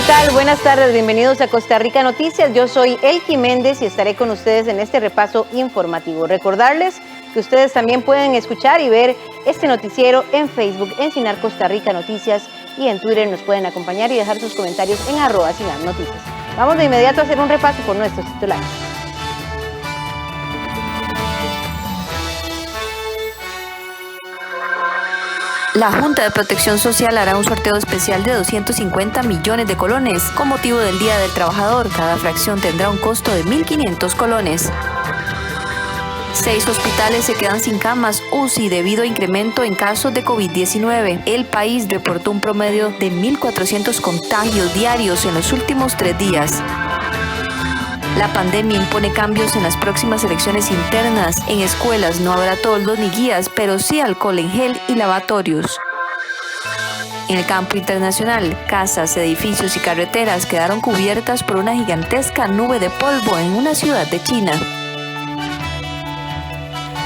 tal? Buenas tardes, bienvenidos a Costa Rica Noticias. Yo soy Elki Méndez y estaré con ustedes en este repaso informativo. Recordarles que ustedes también pueden escuchar y ver este noticiero en Facebook, en Sinar Costa Rica Noticias, y en Twitter nos pueden acompañar y dejar sus comentarios en @SinarNoticias. Vamos de inmediato a hacer un repaso por nuestros titulares. La Junta de Protección Social hará un sorteo especial de 250 millones de colones con motivo del Día del Trabajador. Cada fracción tendrá un costo de 1.500 colones. 6 hospitales se quedan sin camas UCI debido a incremento en casos de COVID-19. El país reportó un promedio de 1.400 contagios diarios en los últimos 3 días. La pandemia impone cambios en las próximas elecciones internas. En escuelas no habrá toldos ni guías, pero sí alcohol en gel y lavatorios. En el campo internacional, casas, edificios y carreteras quedaron cubiertas por una gigantesca nube de polvo en una ciudad de China.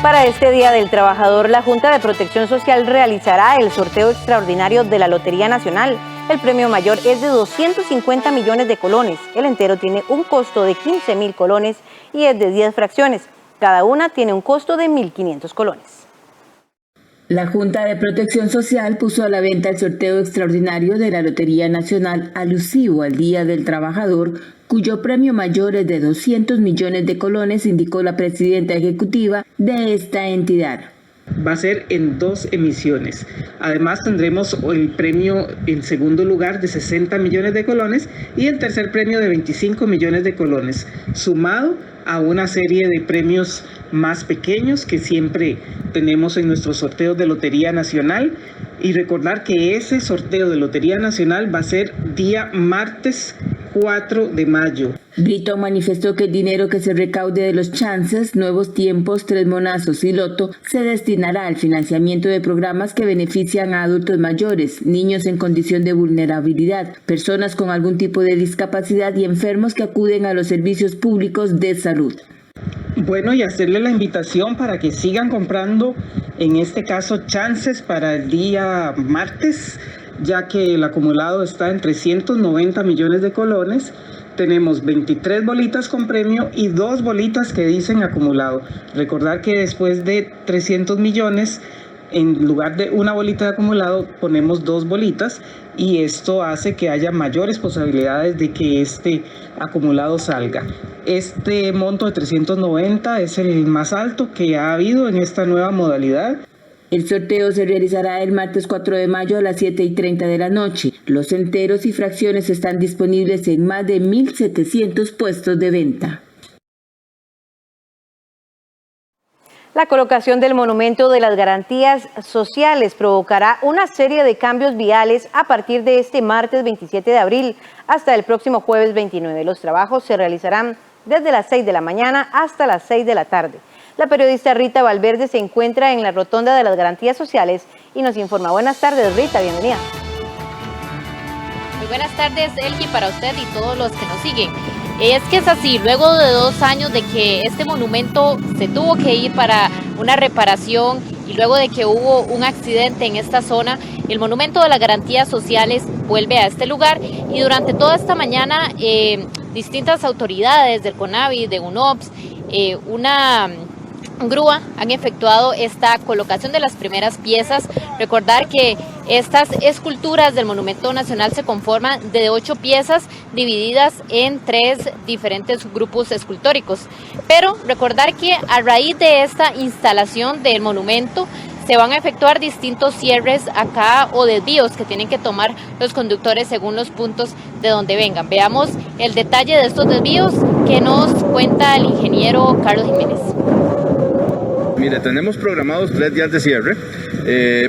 Para este Día del Trabajador, la Junta de Protección Social realizará el sorteo extraordinario de la Lotería Nacional. El premio mayor es de 250 millones de colones. El entero tiene un costo de 15.000 colones y es de 10 fracciones. Cada una tiene un costo de 1.500 colones. La Junta de Protección Social puso a la venta el sorteo extraordinario de la Lotería Nacional alusivo al Día del Trabajador, cuyo premio mayor es de 200 millones de colones, indicó la presidenta ejecutiva de esta entidad. Va a ser en 2 emisiones. Además tendremos el premio en segundo lugar de 60 millones de colones y el tercer premio de 25 millones de colones, sumado a una serie de premios más pequeños que siempre tenemos en nuestros sorteos de Lotería Nacional. Y recordar que ese sorteo de Lotería Nacional va a ser día martes 4 de mayo. Brito manifestó que el dinero que se recaude de los chances, nuevos tiempos, 3 monazos y loto se destinará al financiamiento de programas que benefician a adultos mayores, niños en condición de vulnerabilidad, personas con algún tipo de discapacidad y enfermos que acuden a los servicios públicos de salud. Bueno, y hacerle la invitación para que sigan comprando, en este caso, chances para el día martes, ya que el acumulado está en 390 millones de colones. Tenemos 23 bolitas con premio y 2 bolitas que dicen acumulado. Recordar que después de 300 millones, en lugar de una bolita de acumulado, ponemos 2 bolitas y esto hace que haya mayores posibilidades de que este acumulado salga. Este monto de 390 es el más alto que ha habido en esta nueva modalidad. El sorteo se realizará el martes 4 de mayo a las 7:30 de la noche. Los enteros y fracciones están disponibles en más de 1.700 puestos de venta. La colocación del monumento de las garantías sociales provocará una serie de cambios viales a partir de este martes 27 de abril hasta el próximo jueves 29. Los trabajos se realizarán desde las 6 de la mañana hasta las 6 de la tarde. La periodista Rita Valverde se encuentra en la rotonda de las garantías sociales y nos informa. Buenas tardes, Rita, bienvenida. Muy buenas tardes, Elki, para usted y todos los que nos siguen. Es que es así, luego de 2 años de que este monumento se tuvo que ir para una reparación y luego de que hubo un accidente en esta zona, el monumento de las garantías sociales vuelve a este lugar y durante toda esta mañana distintas autoridades del CONAVI, de UNOPS, una grúa han efectuado esta colocación de las primeras piezas. Recordar que estas esculturas del Monumento Nacional se conforman de 8 piezas divididas en 3 diferentes grupos escultóricos. Pero recordar que a raíz de esta instalación del monumento se van a efectuar distintos cierres acá o desvíos que tienen que tomar los conductores según los puntos de donde vengan. Veamos el detalle de estos desvíos que nos cuenta el ingeniero Carlos Jiménez. Mire, tenemos programados 3 días de cierre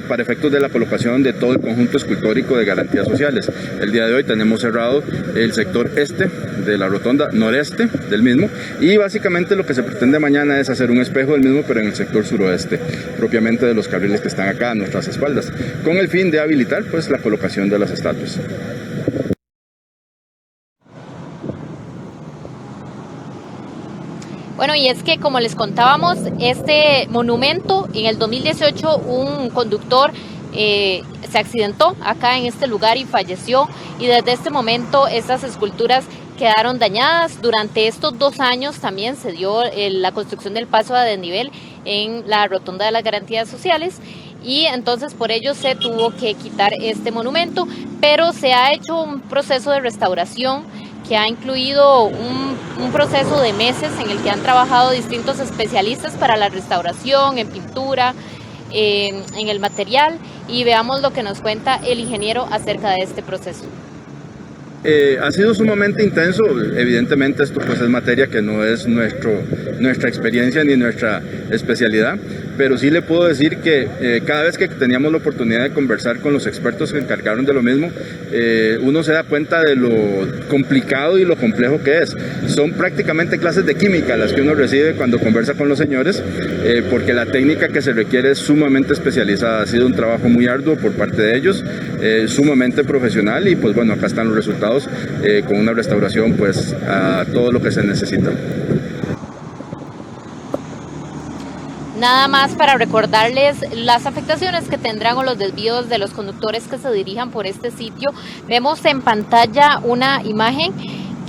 para efectos de la colocación de todo el conjunto escultórico de garantías sociales. El día de hoy tenemos cerrado el sector este de la rotonda, noreste del mismo, y básicamente lo que se pretende mañana es hacer un espejo del mismo, pero en el sector suroeste, propiamente de los carriles que están acá a nuestras espaldas, con el fin de habilitar pues la colocación de las estatuas. Bueno, y es que como les contábamos, este monumento en el 2018 un conductor se accidentó acá en este lugar y falleció, y desde este momento estas esculturas quedaron dañadas. Durante estos 2 años también se dio la construcción del paso a desnivel en la rotonda de las Garantías Sociales, y entonces por ello se tuvo que quitar este monumento, pero se ha hecho un proceso de restauración que ha incluido un proceso de meses en el que han trabajado distintos especialistas para la restauración, en pintura, en el material, y veamos lo que nos cuenta el ingeniero acerca de este proceso. Ha sido sumamente intenso. Evidentemente esto pues es materia que no es nuestra experiencia ni nuestra especialidad, pero sí le puedo decir que cada vez que teníamos la oportunidad de conversar con los expertos que encargaron de lo mismo, uno se da cuenta de lo complicado y lo complejo que es. Son prácticamente clases de química las que uno recibe cuando conversa con los señores, porque la técnica que se requiere es sumamente especializada. Ha sido un trabajo muy arduo por parte de ellos, sumamente profesional, y pues bueno, acá están los resultados. Con una restauración pues a todo lo que se necesita. Nada más para recordarles las afectaciones que tendrán o los desvíos de los conductores que se dirijan por este sitio. Vemos en pantalla una imagen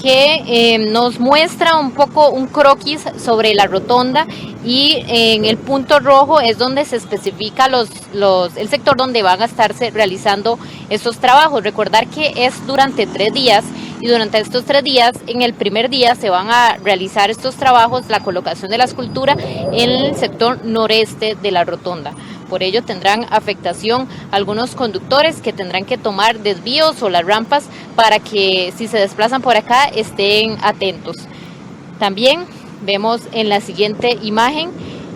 que nos muestra un poco un croquis sobre la rotonda, y en el punto rojo es donde se especifica el sector donde van a estarse realizando estos trabajos. Recordar que es durante 3 días, y durante estos 3 días, en el primer día se van a realizar estos trabajos, la colocación de la escultura en el sector noreste de la rotonda. Por ello tendrán afectación algunos conductores que tendrán que tomar desvíos o las rampas para que si se desplazan por acá estén atentos. También vemos en la siguiente imagen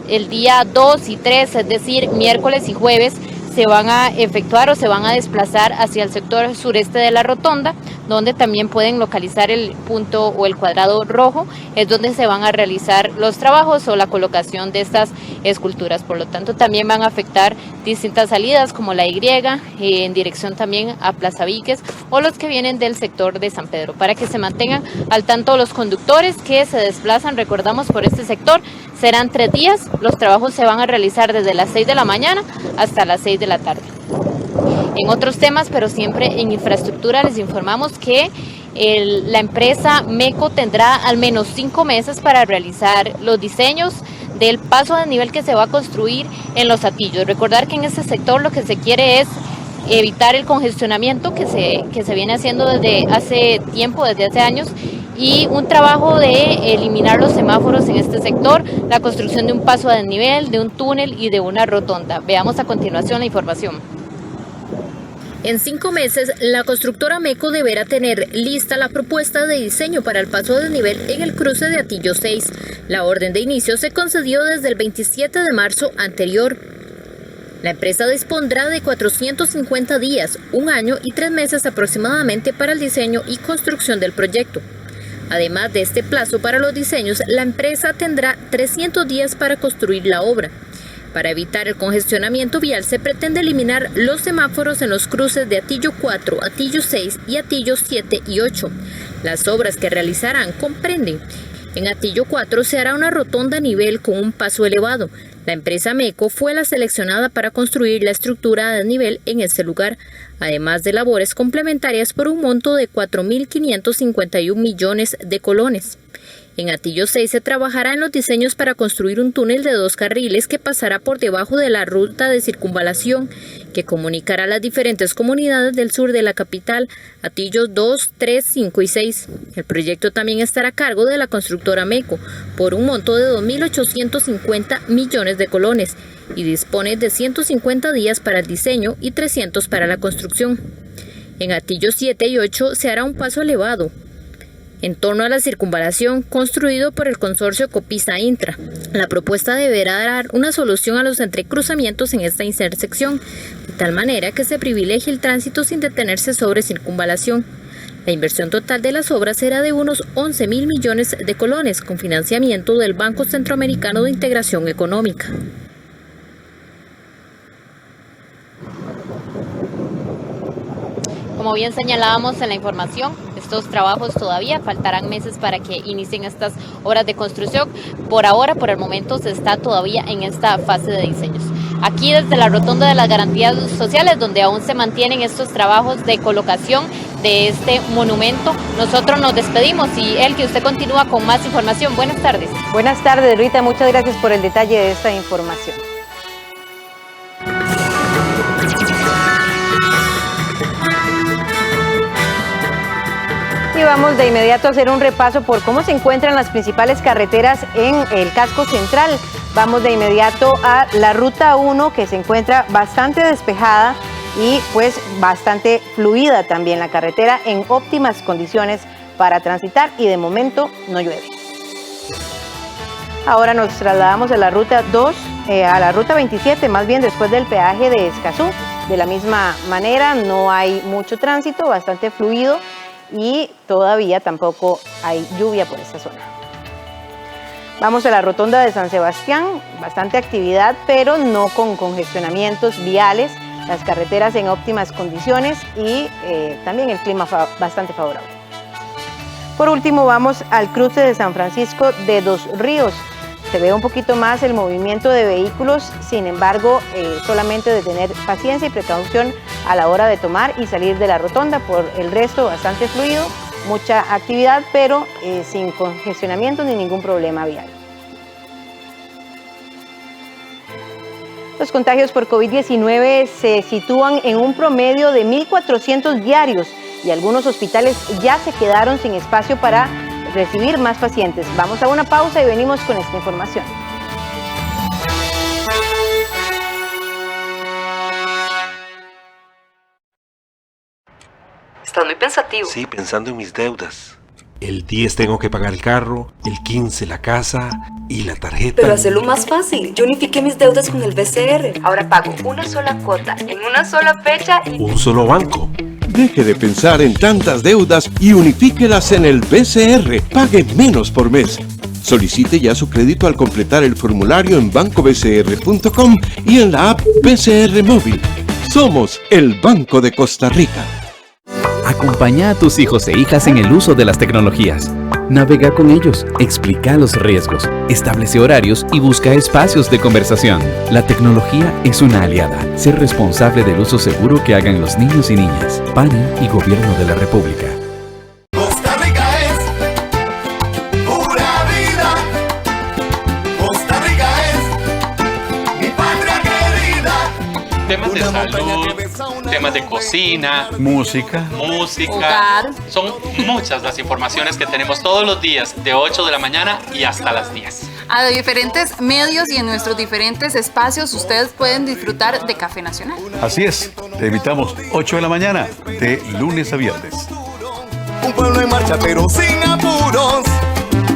el día 2 y 3, es decir, miércoles y jueves, se van a efectuar o se van a desplazar hacia el sector sureste de la rotonda, donde también pueden localizar el punto o el cuadrado rojo, es donde se van a realizar los trabajos o la colocación de estas esculturas. Por lo tanto, también van a afectar distintas salidas como la Y, en dirección también a Plaza Víquez, o los que vienen del sector de San Pedro, para que se mantengan al tanto los conductores que se desplazan, recordamos, por este sector. Serán 3 días, los trabajos se van a realizar desde las 6 de la mañana hasta las 6 de la tarde. En otros temas, pero siempre en infraestructura, les informamos que la empresa MECO tendrá al menos 5 meses para realizar los diseños del paso a desnivel que se va a construir en Los Atillos. Recordar que en este sector lo que se quiere es evitar el congestionamiento que se viene haciendo desde hace tiempo, desde hace años, y un trabajo de eliminar los semáforos en este sector, la construcción de un paso a desnivel, de un túnel y de una rotonda. Veamos a continuación la información. En 5 meses, la constructora MECO deberá tener lista la propuesta de diseño para el paso a desnivel en el cruce de Atillo 6. La orden de inicio se concedió desde el 27 de marzo anterior. La empresa dispondrá de 450 días, 1 año y 3 meses aproximadamente para el diseño y construcción del proyecto. Además de este plazo para los diseños, la empresa tendrá 300 días para construir la obra. Para evitar el congestionamiento vial, se pretende eliminar los semáforos en los cruces de Atillo 4, Atillo 6 y Atillo 7 y 8. Las obras que realizarán comprenden: en Atillo 4 se hará una rotonda a nivel con un paso elevado. La empresa MECO fue la seleccionada para construir la estructura a desnivel en este lugar, además de labores complementarias por un monto de 4.551 millones de colones. En Atillo 6 se trabajará en los diseños para construir un túnel de 2 carriles que pasará por debajo de la ruta de circunvalación que comunicará las diferentes comunidades del sur de la capital, Atillos 2, 3, 5 y 6. El proyecto también estará a cargo de la constructora MECO por un monto de 2.850 millones de colones y dispone de 150 días para el diseño y 300 para la construcción. En Atillos 7 y 8 se hará un paso elevado en torno a la circunvalación construido por el consorcio Copisa Intra. La propuesta deberá dar una solución a los entrecruzamientos en esta intersección, de tal manera que se privilegie el tránsito sin detenerse sobre circunvalación. La inversión total de las obras será de unos 11.000 millones de colones, con financiamiento del Banco Centroamericano de Integración Económica. Como bien señalábamos en la información, estos trabajos todavía faltarán meses para que inicien estas obras de construcción. Por ahora, por el momento, se está todavía en esta fase de diseños. aquí desde la Rotonda de las Garantías Sociales, donde aún se mantienen estos trabajos de colocación de este monumento. Nosotros nos despedimos y Elke, usted continúa con más información. Buenas tardes. Buenas tardes, Rita. Muchas gracias por el detalle de esta información. Y vamos de inmediato a hacer un repaso por cómo se encuentran las principales carreteras en el casco central. Vamos de inmediato a la Ruta 1, que se encuentra bastante despejada y pues bastante fluida también la carretera, en óptimas condiciones para transitar y de momento no llueve. Ahora nos trasladamos a la Ruta 2, a la Ruta 27, más bien después del peaje de Escazú. De la misma manera, no hay mucho tránsito, bastante fluido y todavía tampoco hay lluvia por esta zona. Vamos a la Rotonda de San Sebastián, bastante actividad, pero no con congestionamientos viales, las carreteras en óptimas condiciones y también el clima bastante favorable. Por último, vamos al cruce de San Francisco de Dos Ríos. Se ve un poquito más el movimiento de vehículos, sin embargo, solamente de tener paciencia y precaución a la hora de tomar y salir de la rotonda. Por el resto, bastante fluido, mucha actividad, pero sin congestionamiento ni ningún problema vial. Los contagios por COVID-19 se sitúan en un promedio de 1.400 diarios y algunos hospitales ya se quedaron sin espacio para recibir más pacientes. Vamos a una pausa y venimos con esta información. Estás muy pensativo. Sí, pensando en mis deudas. El 10 tengo que pagar el carro, el 15 la casa y la tarjeta. Pero hacerlo más fácil. Yo unifiqué mis deudas con el BCR. Ahora pago una sola cuota en una sola fecha y... Un solo banco. Deje de pensar en tantas deudas y unifíquelas en el BCR. Pague menos por mes. Solicite ya su crédito al completar el formulario en bancobcr.com y en la app BCR Móvil. Somos el Banco de Costa Rica. Acompaña a tus hijos e hijas en el uso de las tecnologías. Navega con ellos, explica los riesgos, establece horarios y busca espacios de conversación. La tecnología es una aliada. Sé responsable del uso seguro que hagan los niños y niñas. PANI y Gobierno de la República. Costa Rica es pura vida. Costa Rica es mi patria querida. Temas de salud, temas de cocina, música, hogar. Son muchas las informaciones que tenemos todos los días de 8 de la mañana y hasta las 10. A diferentes medios y en nuestros diferentes espacios ustedes pueden disfrutar de Café Nacional. Así es, te invitamos 8 de la mañana, de lunes a viernes. Un pueblo en marcha pero sin apuros.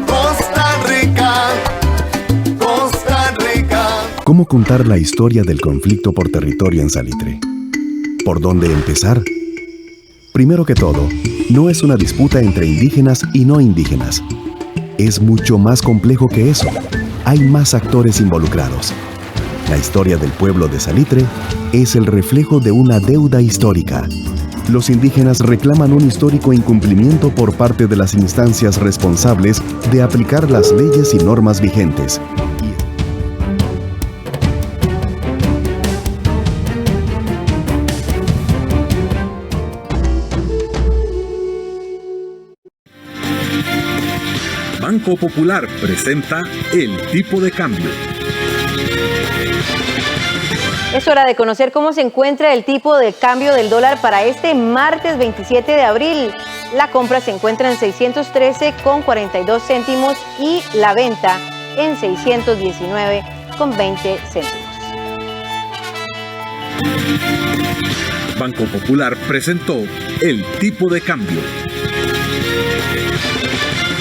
Costa Rica, Costa Rica. ¿Cómo contar la historia del conflicto por territorio en Salitre? ¿Por dónde empezar? Primero que todo, no es una disputa entre indígenas y no indígenas. Es mucho más complejo que eso. Hay más actores involucrados. La historia del pueblo de Salitre es el reflejo de una deuda histórica. Los indígenas reclaman un histórico incumplimiento por parte de las instancias responsables de aplicar las leyes y normas vigentes. Banco Popular presenta el tipo de cambio. Es hora de conocer cómo se encuentra el tipo de cambio del dólar para este martes 27 de abril. La compra se encuentra en 613,42 céntimos y la venta en 619,20 céntimos. Banco Popular presentó el tipo de cambio.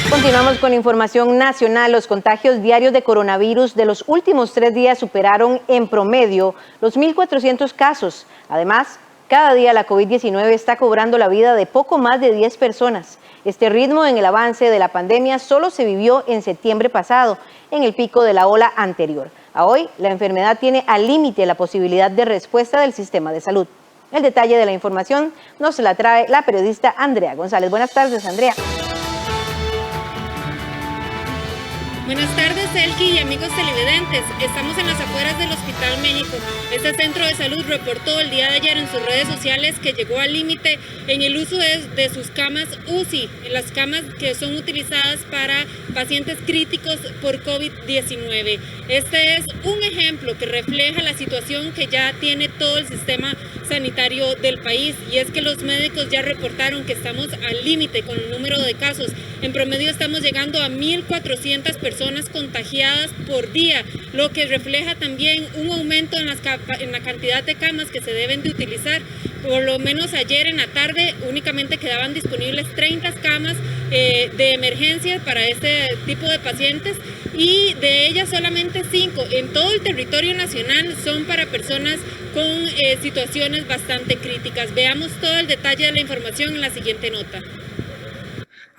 Continuamos con información nacional. Los contagios diarios de coronavirus de los últimos 3 días superaron en promedio los 1.400 casos. Además, cada día la COVID-19 está cobrando la vida de poco más de 10 personas. Este ritmo en el avance de la pandemia solo se vivió en septiembre pasado, en el pico de la ola anterior. A hoy, la enfermedad tiene al límite la posibilidad de respuesta del sistema de salud. El detalle de la información nos la trae la periodista Andrea González. Buenas tardes, Andrea. Buenas tardes, Elki y amigos televidentes. Estamos en las afueras del Hospital México. Este centro de salud reportó el día de ayer en sus redes sociales que llegó al límite en el uso de sus camas UCI, en las camas que son utilizadas para pacientes críticos por COVID-19. Este es un ejemplo que refleja la situación que ya tiene todo el sistema sanitario del país, y es que los médicos ya reportaron que estamos al límite con el número de casos. En promedio estamos llegando a 1.400 personas contagiadas por día, lo que refleja también un aumento en la cantidad de camas que se deben de utilizar. Por lo menos ayer en la tarde únicamente quedaban disponibles 30 camas de emergencia para este tipo de pacientes, y de ellas solamente 5 en todo el territorio nacional son para personas con situaciones bastante críticas. Veamos todo el detalle de la información en la siguiente nota.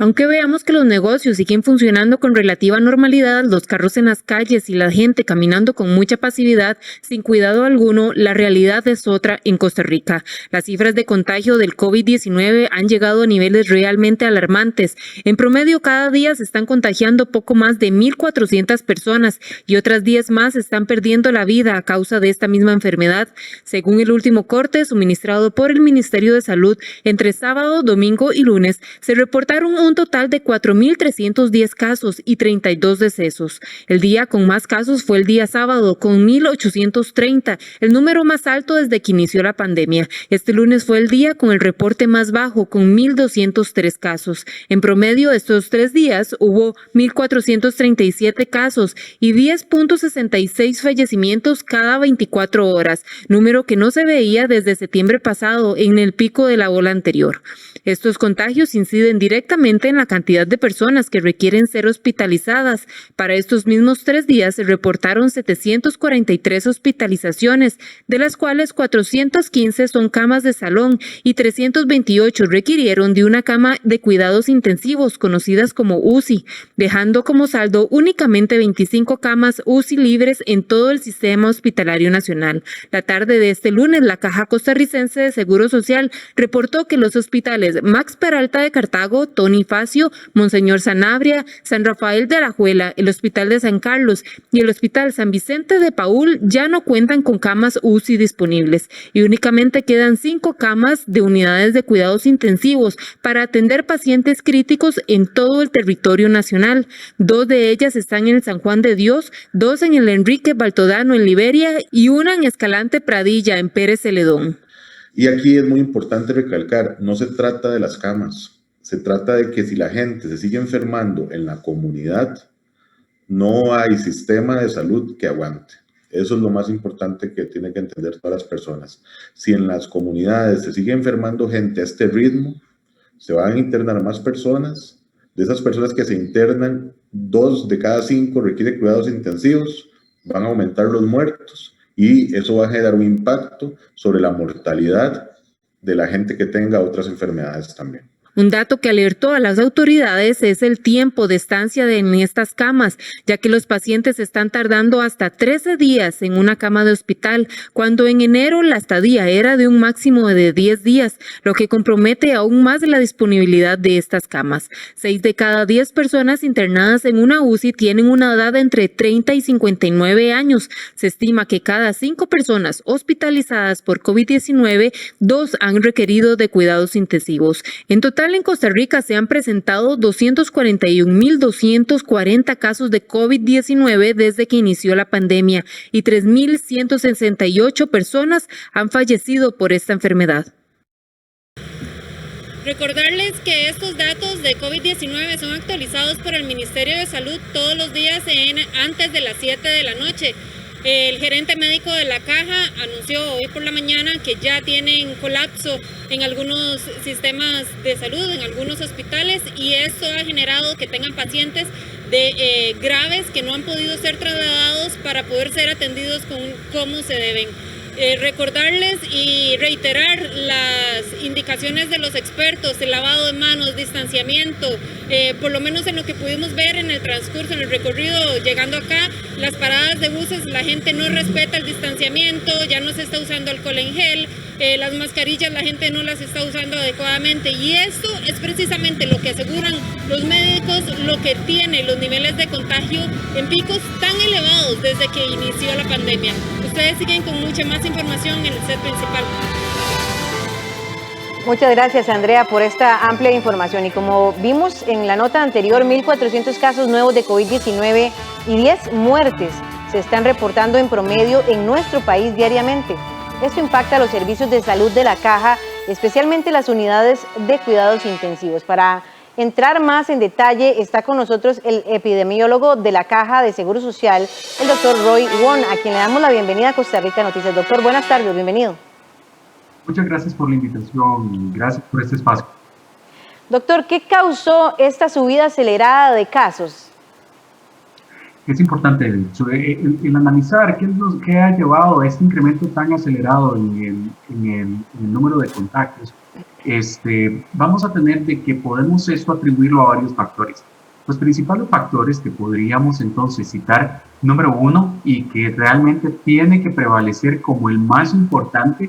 Aunque veamos que los negocios siguen funcionando con relativa normalidad, los carros en las calles y la gente caminando con mucha pasividad, sin cuidado alguno, la realidad es otra en Costa Rica. Las cifras de contagio del COVID-19 han llegado a niveles realmente alarmantes. En promedio, cada día se están contagiando poco más de 1.400 personas y otras 10 más están perdiendo la vida a causa de esta misma enfermedad. Según el último corte suministrado por el Ministerio de Salud, entre sábado, domingo y lunes, se reportaron un total de 4.310 casos y 32 decesos. El día con más casos fue el día sábado, con 1.830, el número más alto desde que inició la pandemia. Este lunes fue el día con el reporte más bajo, con 1.203 casos. En promedio, estos 3 días hubo 1.437 casos y 10.66 fallecimientos cada 24 horas, número que no se veía desde septiembre pasado en el pico de la ola anterior. Estos contagios inciden directamente en la cantidad de personas que requieren ser hospitalizadas. Para estos mismos 3 días se reportaron 743 hospitalizaciones, de las cuales 415 son camas de salón y 328 requirieron de una cama de cuidados intensivos, conocidas como UCI, dejando como saldo únicamente 25 camas UCI libres en todo el sistema hospitalario nacional. La tarde de este lunes, la Caja Costarricense de Seguro Social reportó que los hospitales Max Peralta de Cartago, Tony Facio, Monseñor Sanabria, San Rafael de Alajuela, el Hospital de San Carlos y el Hospital San Vicente de Paúl ya no cuentan con camas UCI disponibles y únicamente quedan 5 camas de unidades de cuidados intensivos para atender pacientes críticos en todo el territorio nacional. 2 de ellas están en el San Juan de Dios, 2 en el Enrique Baltodano en Liberia y una en Escalante Pradilla en Pérez Celedón. Y aquí es muy importante recalcar, no se trata de las camas, se trata de que si la gente se sigue enfermando en la comunidad, no hay sistema de salud que aguante. Eso es lo más importante que tienen que entender todas las personas. Si en las comunidades se sigue enfermando gente a este ritmo, se van a internar más personas. De esas personas que se internan, 2 de cada 5 requieren cuidados intensivos, van a aumentar los muertos. Y eso va a generar un impacto sobre la mortalidad de la gente que tenga otras enfermedades también. Un dato que alertó a las autoridades es el tiempo de estancia en estas camas, ya que los pacientes están tardando hasta 13 días en una cama de hospital, cuando en enero la estadía era de un máximo de 10 días, lo que compromete aún más la disponibilidad de estas camas. 6 de cada 10 personas internadas en una UCI tienen una edad entre 30 y 59 años. Se estima que cada 5 personas hospitalizadas por COVID-19, 2 han requerido de cuidados intensivos. En total, en Costa Rica se han presentado 241.240 casos de COVID-19 desde que inició la pandemia y 3.168 personas han fallecido por esta enfermedad. Recordarles que estos datos de COVID-19 son actualizados por el Ministerio de Salud todos los días antes de las 7 de la noche. El gerente médico de la Caja anunció hoy por la mañana que ya tienen colapso en algunos sistemas de salud, en algunos hospitales, y esto ha generado que tengan pacientes graves que no han podido ser trasladados para poder ser atendidos como se deben. Recordarles y reiterar las indicaciones de los expertos, el lavado de manos, distanciamiento, por lo menos en lo que pudimos ver en el transcurso, en el recorrido llegando acá, las paradas de buses, la gente no respeta el distanciamiento, ya no se está usando alcohol en gel, las mascarillas la gente no las está usando adecuadamente, y esto es precisamente lo que aseguran los médicos, lo que tiene los niveles de contagio en picos tan elevados desde que inició la pandemia. Ustedes siguen con mucha más información en el set principal. Muchas gracias, Andrea, por esta amplia información. Y como vimos en la nota anterior, 1.400 casos nuevos de COVID-19 y 10 muertes se están reportando en promedio en nuestro país diariamente. Esto impacta a los servicios de salud de la Caja, especialmente las unidades de cuidados intensivos. Para entrar más en detalle, está con nosotros el epidemiólogo de la Caja de Seguro Social, el doctor Roy Wong, a quien le damos la bienvenida a Costa Rica Noticias. Doctor, buenas tardes, bienvenido. Muchas gracias por la invitación y gracias por este espacio. Doctor, ¿qué causó esta subida acelerada de casos? Es importante el analizar qué es lo que ha llevado a este incremento tan acelerado en el número de contagios. Vamos a tener de que podemos esto atribuirlo a varios factores. Los principales factores que podríamos entonces citar, número uno, y que realmente tiene que prevalecer como el más importante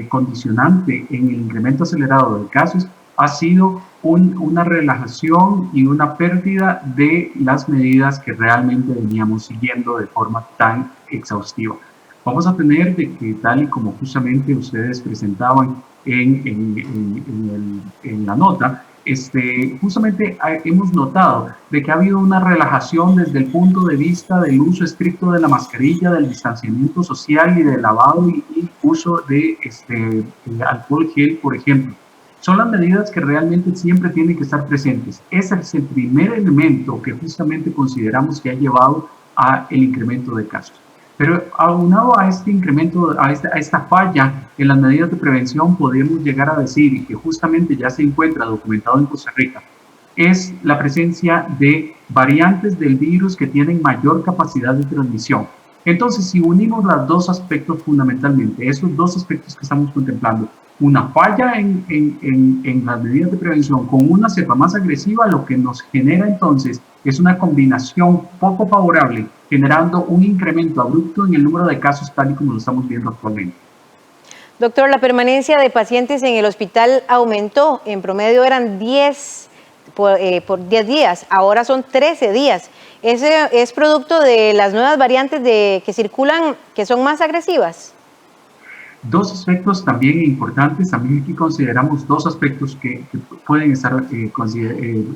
condicionante en el incremento acelerado de casos, ha sido una relajación y una pérdida de las medidas que realmente veníamos siguiendo de forma tan exhaustiva. Vamos a tener de que, tal y como justamente ustedes presentaban en la nota, justamente hemos notado de que ha habido una relajación desde el punto de vista del uso estricto de la mascarilla, del distanciamiento social y del lavado y uso de alcohol gel, por ejemplo. Son las medidas que realmente siempre tienen que estar presentes. Ese es el primer elemento que justamente consideramos que ha llevado al incremento de casos. Pero aunado a este incremento, a esta falla en las medidas de prevención, podemos llegar a decir que justamente ya se encuentra documentado en Costa Rica, es la presencia de variantes del virus que tienen mayor capacidad de transmisión. Entonces, si unimos los dos aspectos fundamentalmente, esos dos aspectos que estamos contemplando, una falla en las medidas de prevención con una cepa más agresiva, lo que nos genera entonces es una combinación poco favorable, generando un incremento abrupto en el número de casos tal y como lo estamos viendo actualmente. Doctor, la permanencia de pacientes en el hospital aumentó. En promedio eran 10 por 10 días, ahora son 13 días. ¿Ese es producto de las nuevas variantes que circulan, que son más agresivas? Dos aspectos también importantes, también aquí consideramos dos aspectos que pueden estar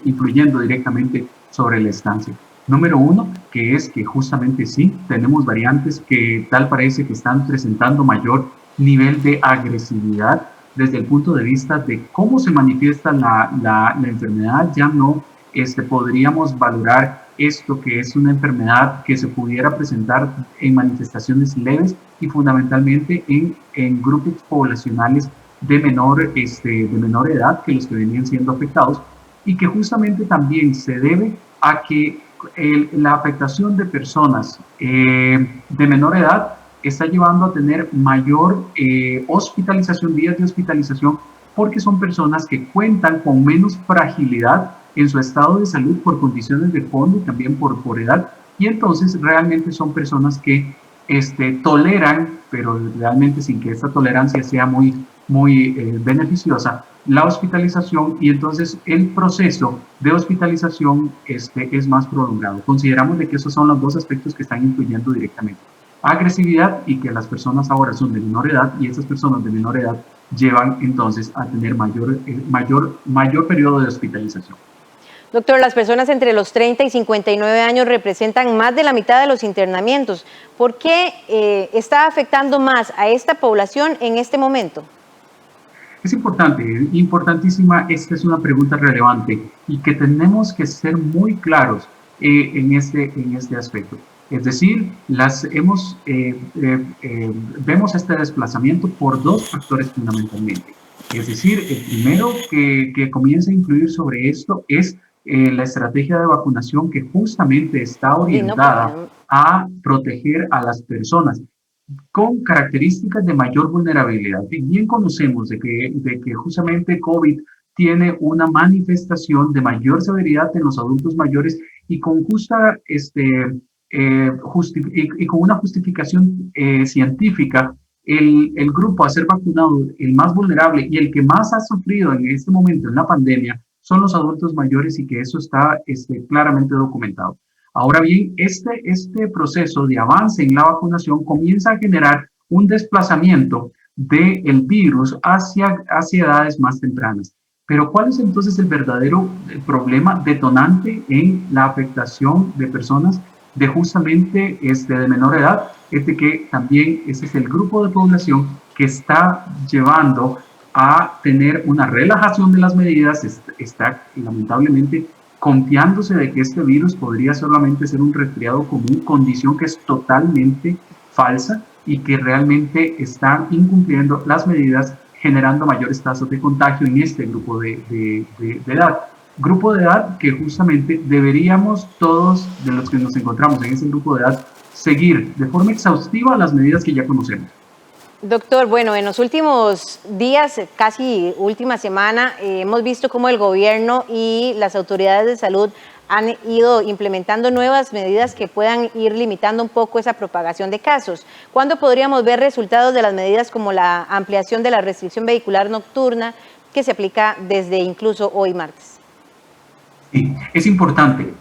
influyendo directamente sobre la estancia. Número uno, que es que justamente sí, tenemos variantes que tal parece que están presentando mayor nivel de agresividad desde el punto de vista de cómo se manifiesta la enfermedad. Ya no podríamos valorar esto que es una enfermedad que se pudiera presentar en manifestaciones leves y fundamentalmente en grupos poblacionales de menor edad que los que venían siendo afectados, y que justamente también se debe a que la afectación de personas de menor edad está llevando a tener mayor hospitalización, días de hospitalización, porque son personas que cuentan con menos fragilidad en su estado de salud por condiciones de fondo y también por edad, y entonces realmente son personas que toleran, pero realmente sin que esta tolerancia sea muy beneficiosa, la hospitalización, y entonces el proceso de hospitalización es más prolongado. Consideramos de que esos son los dos aspectos que están influyendo directamente. Agresividad, y que las personas ahora son de menor edad, y esas personas de menor edad llevan entonces a tener mayor periodo de hospitalización. Doctor, las personas entre los 30 y 59 años representan más de la mitad de los internamientos. ¿Por qué está afectando más a esta población en este momento? Es importantísima. Esta es una pregunta relevante y que tenemos que ser muy claros en este aspecto. Es decir, vemos este desplazamiento por dos factores fundamentalmente. Es decir, el primero que comienza a influir sobre esto es la estrategia de vacunación, que justamente está orientada a proteger a las personas con características de mayor vulnerabilidad. Y bien conocemos de que justamente COVID tiene una manifestación de mayor severidad en los adultos mayores, y con y con una justificación científica el grupo a ser vacunado, el más vulnerable y el que más ha sufrido en este momento en la pandemia, son los adultos mayores y que eso está claramente documentado. Ahora bien, este proceso de avance en la vacunación comienza a generar un desplazamiento del virus hacia edades más tempranas. Pero ¿cuál es entonces el verdadero problema detonante en la afectación de personas de justamente de menor edad? Es de que también ese es el grupo de población que está llevando a tener una relajación de las medidas, está lamentablemente confiándose de que este virus podría solamente ser un resfriado común, condición que es totalmente falsa y que realmente están incumpliendo las medidas, generando mayores tasas de contagio en este grupo de edad. Grupo de edad que justamente deberíamos todos de los que nos encontramos en ese grupo de edad seguir de forma exhaustiva las medidas que ya conocemos. Doctor, bueno, en los últimos días, casi última semana, hemos visto cómo el gobierno y las autoridades de salud han ido implementando nuevas medidas que puedan ir limitando un poco esa propagación de casos. ¿Cuándo podríamos ver resultados de las medidas como la ampliación de la restricción vehicular nocturna que se aplica desde incluso hoy martes? Sí, es importante.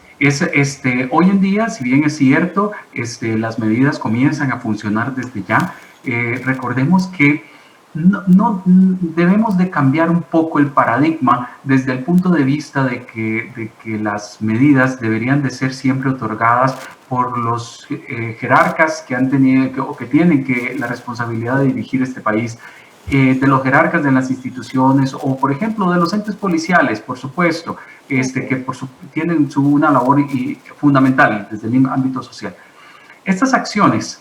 Hoy en día, si bien es cierto, las medidas comienzan a funcionar desde ya, recordemos que no debemos de cambiar un poco el paradigma desde el punto de vista de que las medidas deberían de ser siempre otorgadas por los jerarcas que han tenido o que tienen la responsabilidad de dirigir este país, de los jerarcas de las instituciones o, por ejemplo, de los entes policiales, por supuesto, que tienen una labor fundamental desde el ámbito social. Estas acciones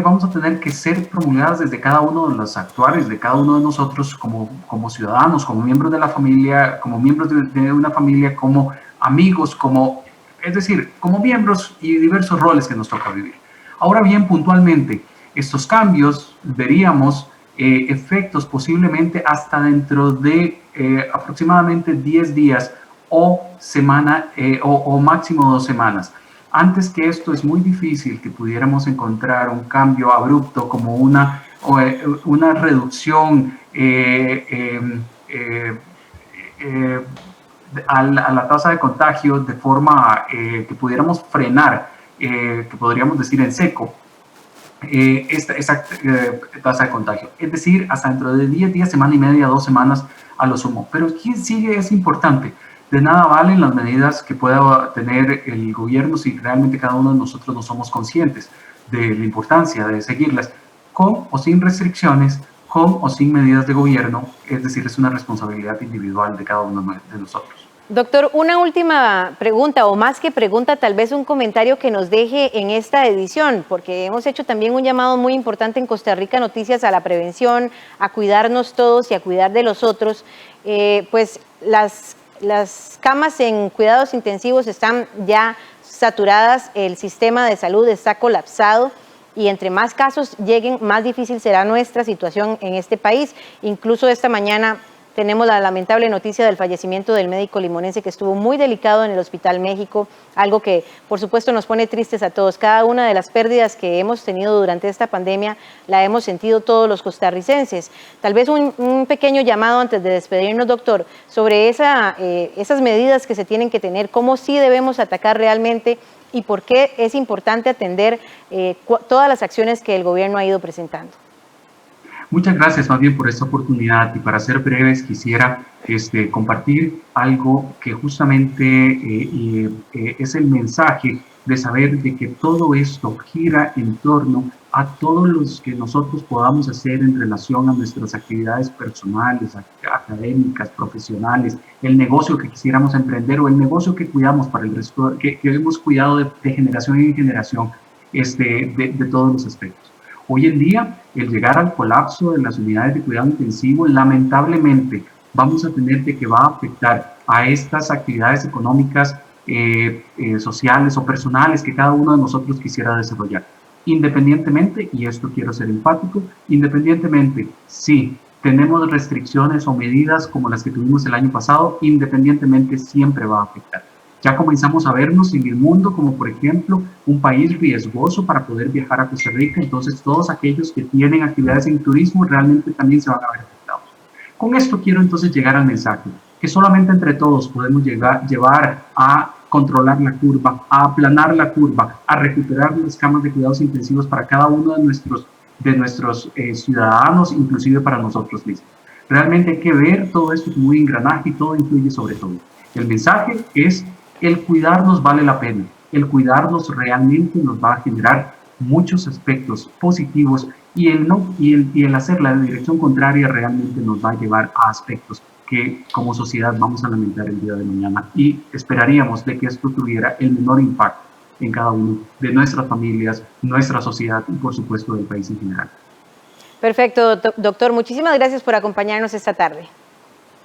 vamos a tener que ser promulgadas desde cada uno de los actuarios, de cada uno de nosotros como ciudadanos, como miembros de la familia, como miembros de una familia, como amigos, es decir, como miembros y diversos roles que nos toca vivir. Ahora bien, puntualmente, estos cambios veríamos efectos posiblemente hasta dentro de aproximadamente 10 días o máximo 2 semanas. Antes que esto es muy difícil que pudiéramos encontrar un cambio abrupto como una reducción a la tasa de contagio de forma que pudiéramos frenar, que podríamos decir en seco, esa tasa de contagio. Es decir, hasta dentro de 10 días, semana y media, 2 semanas a lo sumo. Pero aquí sigue, es importante. De nada valen las medidas que pueda tener el gobierno si realmente cada uno de nosotros no somos conscientes de la importancia de seguirlas, con o sin restricciones, con o sin medidas de gobierno, es decir, es una responsabilidad individual de cada uno de nosotros. Doctor, una última pregunta, o más que pregunta, tal vez un comentario que nos deje en esta edición, porque hemos hecho también un llamado muy importante en Costa Rica Noticias a la prevención, a cuidarnos todos y a cuidar de los otros. Pues las camas en cuidados intensivos están ya saturadas, el sistema de salud está colapsado y entre más casos lleguen, más difícil será nuestra situación en este país. Incluso esta mañana tenemos la lamentable noticia del fallecimiento del médico limonense que estuvo muy delicado en el Hospital México, algo que por supuesto nos pone tristes a todos. Cada una de las pérdidas que hemos tenido durante esta pandemia la hemos sentido todos los costarricenses. Tal vez un pequeño llamado antes de despedirnos, doctor, sobre esas medidas que se tienen que tener, cómo sí debemos atacar realmente y por qué es importante atender todas las acciones que el gobierno ha ido presentando. Muchas gracias más bien por esta oportunidad y para ser breves quisiera compartir algo que justamente es el mensaje de saber de que todo esto gira en torno a todos los que nosotros podamos hacer en relación a nuestras actividades personales, académicas, profesionales, el negocio que quisiéramos emprender o el negocio que cuidamos para el resto, que hemos cuidado de generación en generación de todos los aspectos. Hoy en día, el llegar al colapso de las unidades de cuidado intensivo, lamentablemente, vamos a tener que va a afectar a estas actividades económicas, sociales o personales que cada uno de nosotros quisiera desarrollar. Independientemente, y esto quiero ser enfático, independientemente si tenemos restricciones o medidas como las que tuvimos el año pasado, independientemente siempre va a afectar. Ya comenzamos a vernos en el mundo como, por ejemplo, un país riesgoso para poder viajar a Costa Rica. Entonces, todos aquellos que tienen actividades en turismo realmente también se van a ver afectados. Con esto quiero entonces llegar al mensaje, que solamente entre todos podemos llevar a controlar la curva, a aplanar la curva, a recuperar las camas de cuidados intensivos para cada uno de nuestros ciudadanos, inclusive para nosotros mismos. Realmente hay que ver todo esto como un engranaje y todo influye sobre todo. El mensaje es: el cuidarnos vale la pena, el cuidarnos realmente nos va a generar muchos aspectos positivos y el hacerla de dirección contraria realmente nos va a llevar a aspectos que como sociedad vamos a lamentar el día de mañana, y esperaríamos de que esto tuviera el menor impacto en cada uno de nuestras familias, nuestra sociedad y por supuesto del país en general. Perfecto, doctor. Muchísimas gracias por acompañarnos esta tarde.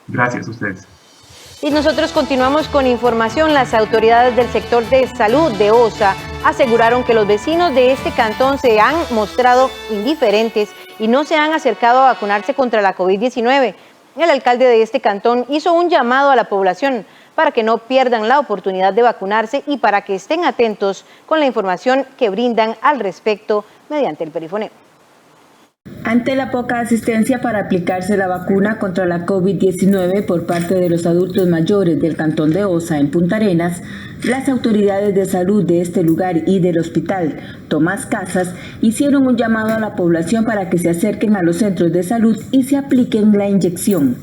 Gracias a ustedes. Y nosotros continuamos con información. Las autoridades del sector de salud de Osa aseguraron que los vecinos de este cantón se han mostrado indiferentes y no se han acercado a vacunarse contra la COVID-19. El alcalde de este cantón hizo un llamado a la población para que no pierdan la oportunidad de vacunarse y para que estén atentos con la información que brindan al respecto mediante el perifoneo. Ante la poca asistencia para aplicarse la vacuna contra la COVID-19 por parte de los adultos mayores del cantón de Osa en Punta Arenas, las autoridades de salud de este lugar y del hospital Tomás Casas hicieron un llamado a la población para que se acerquen a los centros de salud y se apliquen la inyección.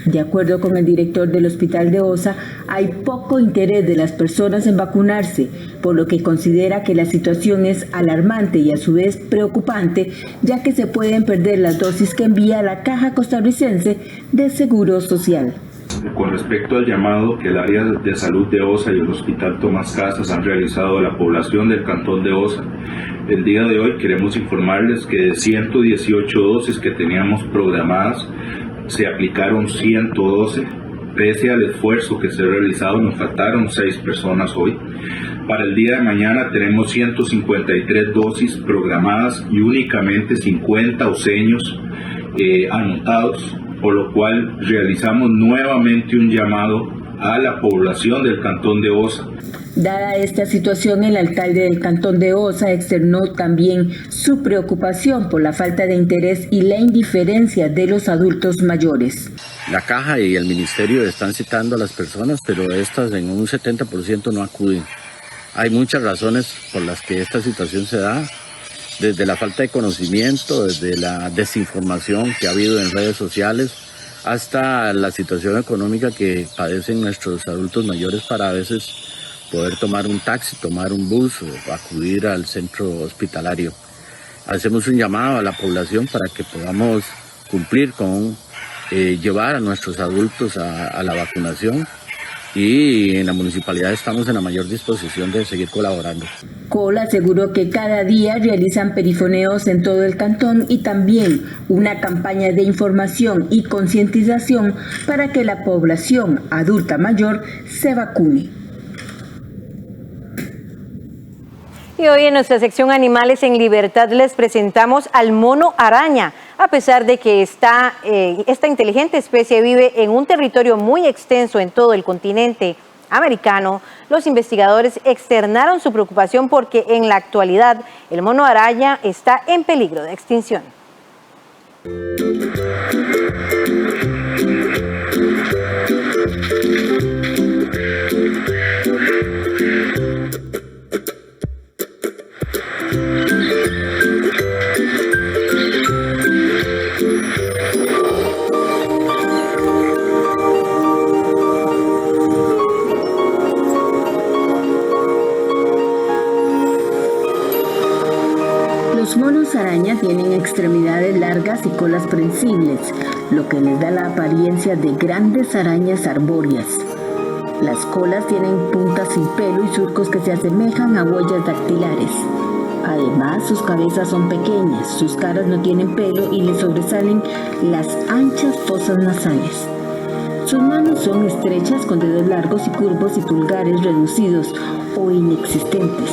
De acuerdo con el director del hospital de Osa, hay poco interés de las personas en vacunarse, por lo que considera que la situación es alarmante y a su vez preocupante, ya que se pueden perder las dosis que envía la Caja Costarricense de Seguro Social. Con respecto al llamado que el área de salud de Osa y el hospital Tomás Casas han realizado a la población del cantón de Osa, el día de hoy queremos informarles que de 118 dosis que teníamos programadas, se aplicaron 112. Pese al esfuerzo que se ha realizado, nos faltaron 6 personas hoy. Para el día de mañana tenemos 153 dosis programadas y únicamente 50 oseños anotados, por lo cual realizamos nuevamente un llamado a la población del cantón de Osa. Dada esta situación, el alcalde del cantón de Osa externó también su preocupación por la falta de interés y la indiferencia de los adultos mayores. La caja y el ministerio están citando a las personas, pero estas en un 70% no acuden. Hay muchas razones por las que esta situación se da, desde la falta de conocimiento, desde la desinformación que ha habido en redes sociales, hasta la situación económica que padecen nuestros adultos mayores para a veces poder tomar un taxi, tomar un bus o acudir al centro hospitalario. Hacemos un llamado a la población para que podamos cumplir con llevar a nuestros adultos a la vacunación, y en la municipalidad estamos en la mayor disposición de seguir colaborando. Col aseguró que cada día realizan perifoneos en todo el cantón y también una campaña de información y concientización para que la población adulta mayor se vacune. Y hoy en nuestra sección Animales en Libertad les presentamos al mono araña. A pesar de que esta inteligente especie vive en un territorio muy extenso en todo el continente americano, los investigadores externaron su preocupación porque en la actualidad el mono araña está en peligro de extinción. Los monos araña tienen extremidades largas y colas prensibles, lo que les da la apariencia de grandes arañas arbóreas. Las colas tienen puntas sin pelo y surcos que se asemejan a huellas dactilares. Además, sus cabezas son pequeñas, sus caras no tienen pelo y les sobresalen las anchas fosas nasales. Sus manos son estrechas con dedos largos y curvos y pulgares reducidos o inexistentes.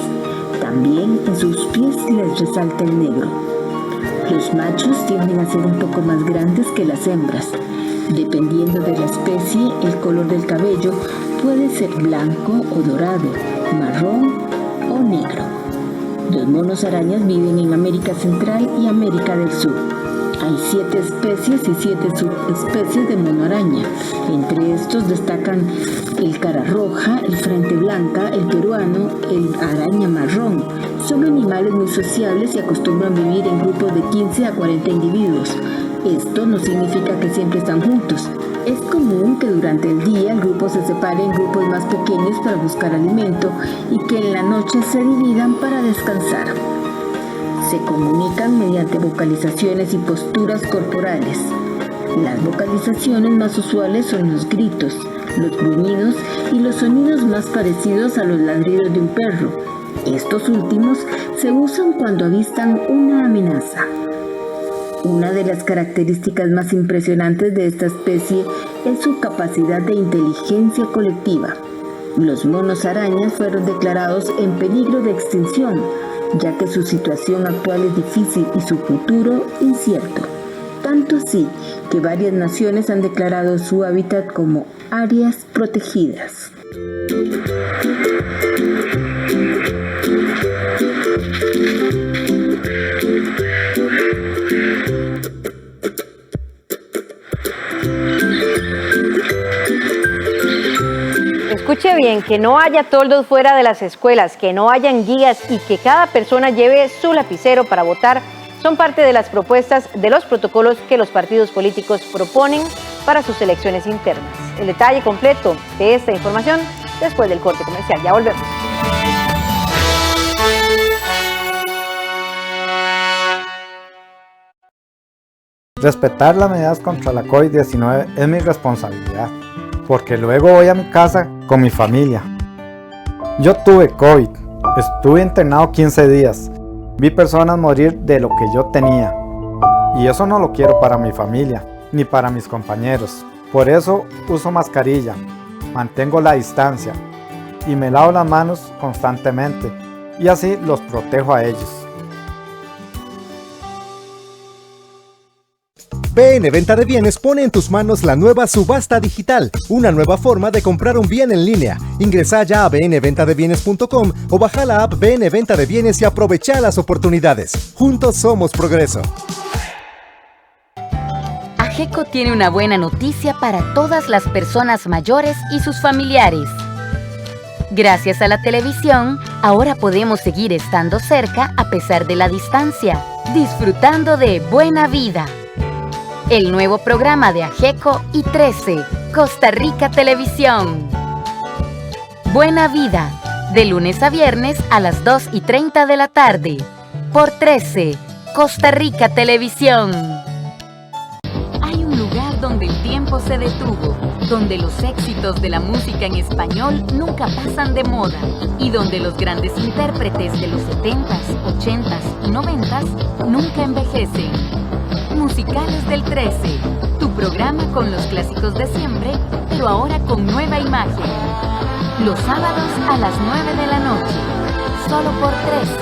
También en sus pies les resalta el negro. Los machos tienden a ser un poco más grandes que las hembras. Dependiendo de la especie, el color del cabello puede ser blanco o dorado, marrón o negro. Los monos arañas viven en América Central y América del Sur. Hay 7 especies y 7 subespecies de mono araña. Entre estos destacan el cara roja, el frente blanca, el peruano, el araña marrón. Son animales muy sociables y acostumbran vivir en grupos de 15 a 40 individuos. Esto no significa que siempre están juntos. Es común que durante el día el grupo se separe en grupos más pequeños para buscar alimento y que en la noche se dividan para descansar. Se comunican mediante vocalizaciones y posturas corporales. Las vocalizaciones más usuales son los gritos, los gruñidos y los sonidos más parecidos a los ladridos de un perro. Estos últimos se usan cuando avistan una amenaza. Una de las características más impresionantes de esta especie es su capacidad de inteligencia colectiva. Los monos arañas fueron declarados en peligro de extinción, ya que su situación actual es difícil y su futuro incierto. Tanto así que varias naciones han declarado su hábitat como áreas protegidas. Escuche bien, que no haya toldos fuera de las escuelas, que no hayan guías y que cada persona lleve su lapicero para votar son parte de las propuestas de los protocolos que los partidos políticos proponen para sus elecciones internas. El detalle completo de esta información después del corte comercial. Ya volvemos. Respetar las medidas contra la COVID-19 es mi responsabilidad, porque luego voy a mi casa con mi familia. Yo tuve COVID, estuve internado 15 días, vi personas morir de lo que yo tenía, y eso no lo quiero para mi familia, ni para mis compañeros. Por eso uso mascarilla, mantengo la distancia, y me lavo las manos constantemente, y así los protejo a ellos. BN Venta de Bienes pone en tus manos la nueva subasta digital, una nueva forma de comprar un bien en línea. Ingresa ya a bnventadebienes.com o baja la app BN Venta de Bienes y aprovecha las oportunidades. Juntos somos progreso. AGECO tiene una buena noticia para todas las personas mayores y sus familiares. Gracias a la televisión, ahora podemos seguir estando cerca a pesar de la distancia, disfrutando de buena vida. El nuevo programa de AGECO y 13, Costa Rica Televisión. Buena Vida, de lunes a viernes a las 2:30 de la tarde. Por 13, Costa Rica Televisión. Hay un lugar donde el tiempo se detuvo, donde los éxitos de la música en español nunca pasan de moda y donde los grandes intérpretes de los 70s, 80s y 90s nunca envejecen. Musicales del 13, tu programa con los clásicos de siempre, pero ahora con nueva imagen. Los sábados a las 9 de la noche, solo por 13,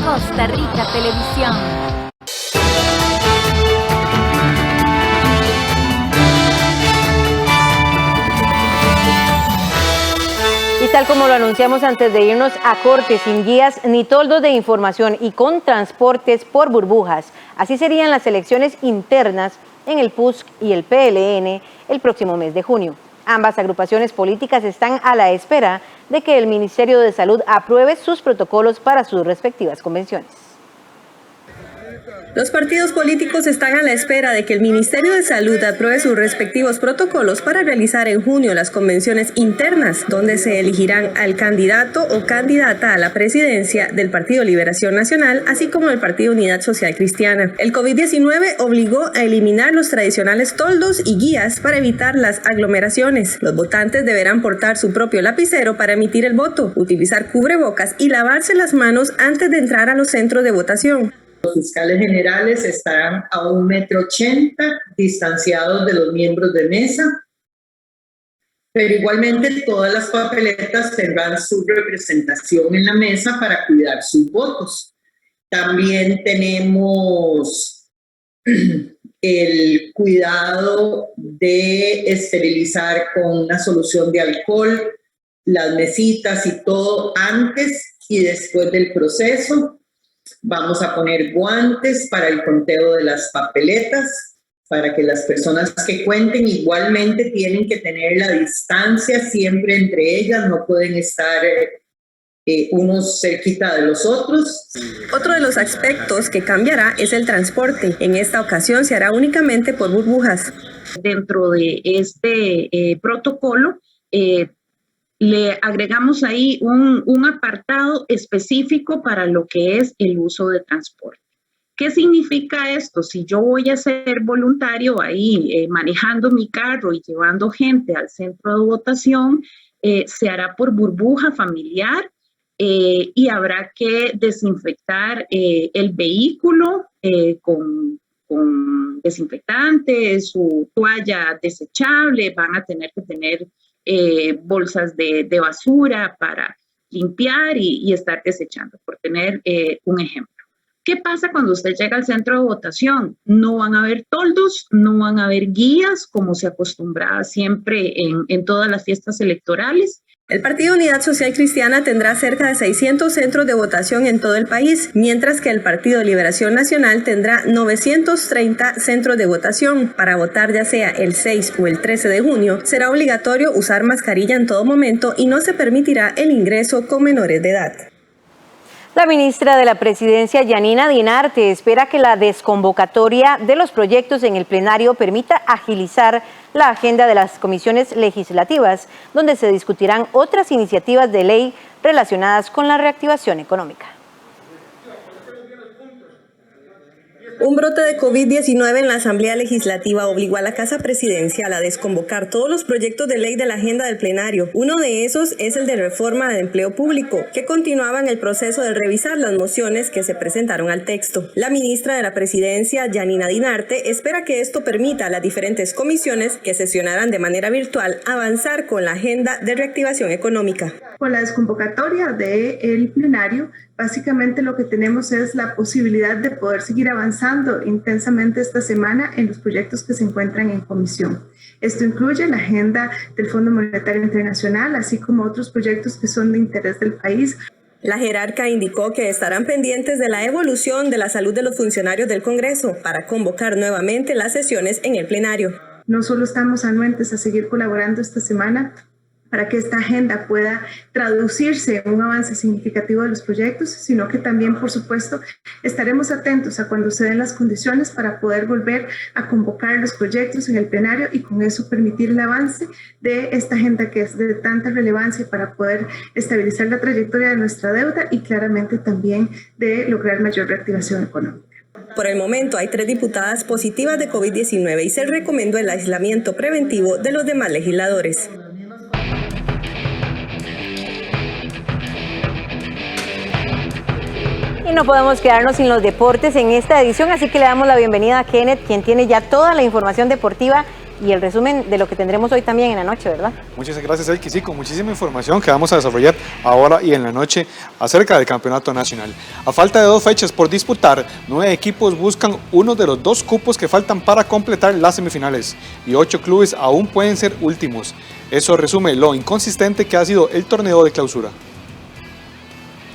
Costa Rica Televisión. Y tal como lo anunciamos antes de irnos a corte, sin guías ni toldos de información y con transportes por burbujas, así serían las elecciones internas en el PUSC y el PLN el próximo mes de junio. Ambas agrupaciones políticas están a la espera de que el Ministerio de Salud apruebe sus protocolos para sus respectivas convenciones. Los partidos políticos están a la espera de que el Ministerio de Salud apruebe sus respectivos protocolos para realizar en junio las convenciones internas, donde se elegirán al candidato o candidata a la presidencia del Partido Liberación Nacional, así como del Partido Unidad Social Cristiana. El COVID-19 obligó a eliminar los tradicionales toldos y guías para evitar las aglomeraciones. Los votantes deberán portar su propio lapicero para emitir el voto, utilizar cubrebocas y lavarse las manos antes de entrar a los centros de votación. Los fiscales generales estarán a 1,80 m distanciados de los miembros de mesa, pero igualmente todas las papeletas tendrán su representación en la mesa para cuidar sus votos. También tenemos el cuidado de esterilizar con una solución de alcohol las mesitas y todo antes y después del proceso. Vamos a poner guantes para el conteo de las papeletas, para que las personas que cuenten igualmente tienen que tener la distancia siempre entre ellas, no pueden estar unos cerquita de los otros. Otro de los aspectos que cambiará es el transporte. En esta ocasión se hará únicamente por burbujas. Dentro de este protocolo, le agregamos ahí un apartado específico para lo que es el uso de transporte. ¿Qué significa esto? Si yo voy a ser voluntario ahí manejando mi carro y llevando gente al centro de votación, se hará por burbuja familiar y habrá que desinfectar el vehículo con desinfectante, su toalla desechable, van a tener que tener bolsas de basura para limpiar y estar desechando, por tener un ejemplo. ¿Qué pasa cuando usted llega al centro de votación? No van a haber toldos, no van a haber guías, como se acostumbraba siempre en todas las fiestas electorales. El Partido Unidad Social Cristiana tendrá cerca de 600 centros de votación en todo el país, mientras que el Partido Liberación Nacional tendrá 930 centros de votación. Para votar ya sea el 6 o el 13 de junio, será obligatorio usar mascarilla en todo momento y no se permitirá el ingreso con menores de edad. La ministra de la Presidencia, Yanina Dinarte, espera que la desconvocatoria de los proyectos en el plenario permita agilizar la agenda de las comisiones legislativas, donde se discutirán otras iniciativas de ley relacionadas con la reactivación económica. Un brote de COVID-19 en la Asamblea Legislativa obligó a la Casa Presidencial a desconvocar todos los proyectos de ley de la agenda del plenario. Uno de esos es el de reforma de empleo público, que continuaba en el proceso de revisar las mociones que se presentaron al texto. La ministra de la Presidencia, Yanina Dinarte, espera que esto permita a las diferentes comisiones que sesionarán de manera virtual avanzar con la agenda de reactivación económica. Con la desconvocatoria del plenario, básicamente lo que tenemos es la posibilidad de poder seguir avanzando intensamente esta semana en los proyectos que se encuentran en comisión. Esto incluye la agenda del Fondo Monetario Internacional, así como otros proyectos que son de interés del país. La jerarca indicó que estarán pendientes de la evolución de la salud de los funcionarios del Congreso para convocar nuevamente las sesiones en el plenario. No solo estamos anuentes a seguir colaborando esta semana para que esta agenda pueda traducirse en un avance significativo de los proyectos, sino que también, por supuesto, estaremos atentos a cuando se den las condiciones para poder volver a convocar los proyectos en el plenario y con eso permitir el avance de esta agenda que es de tanta relevancia para poder estabilizar la trayectoria de nuestra deuda y claramente también de lograr mayor reactivación económica. Por el momento hay 3 diputadas positivas de COVID-19 y se recomendó el aislamiento preventivo de los demás legisladores. Y no podemos quedarnos sin los deportes en esta edición, así que le damos la bienvenida a Kenneth, quien tiene ya toda la información deportiva y el resumen de lo que tendremos hoy también en la noche, ¿verdad? Muchas gracias, Elki. Sí, con muchísima información que vamos a desarrollar ahora y en la noche acerca del campeonato nacional. A falta de 2 fechas por disputar, 9 equipos buscan uno de los 2 cupos que faltan para completar las semifinales y 8 clubes aún pueden ser últimos. Eso resume lo inconsistente que ha sido el torneo de clausura.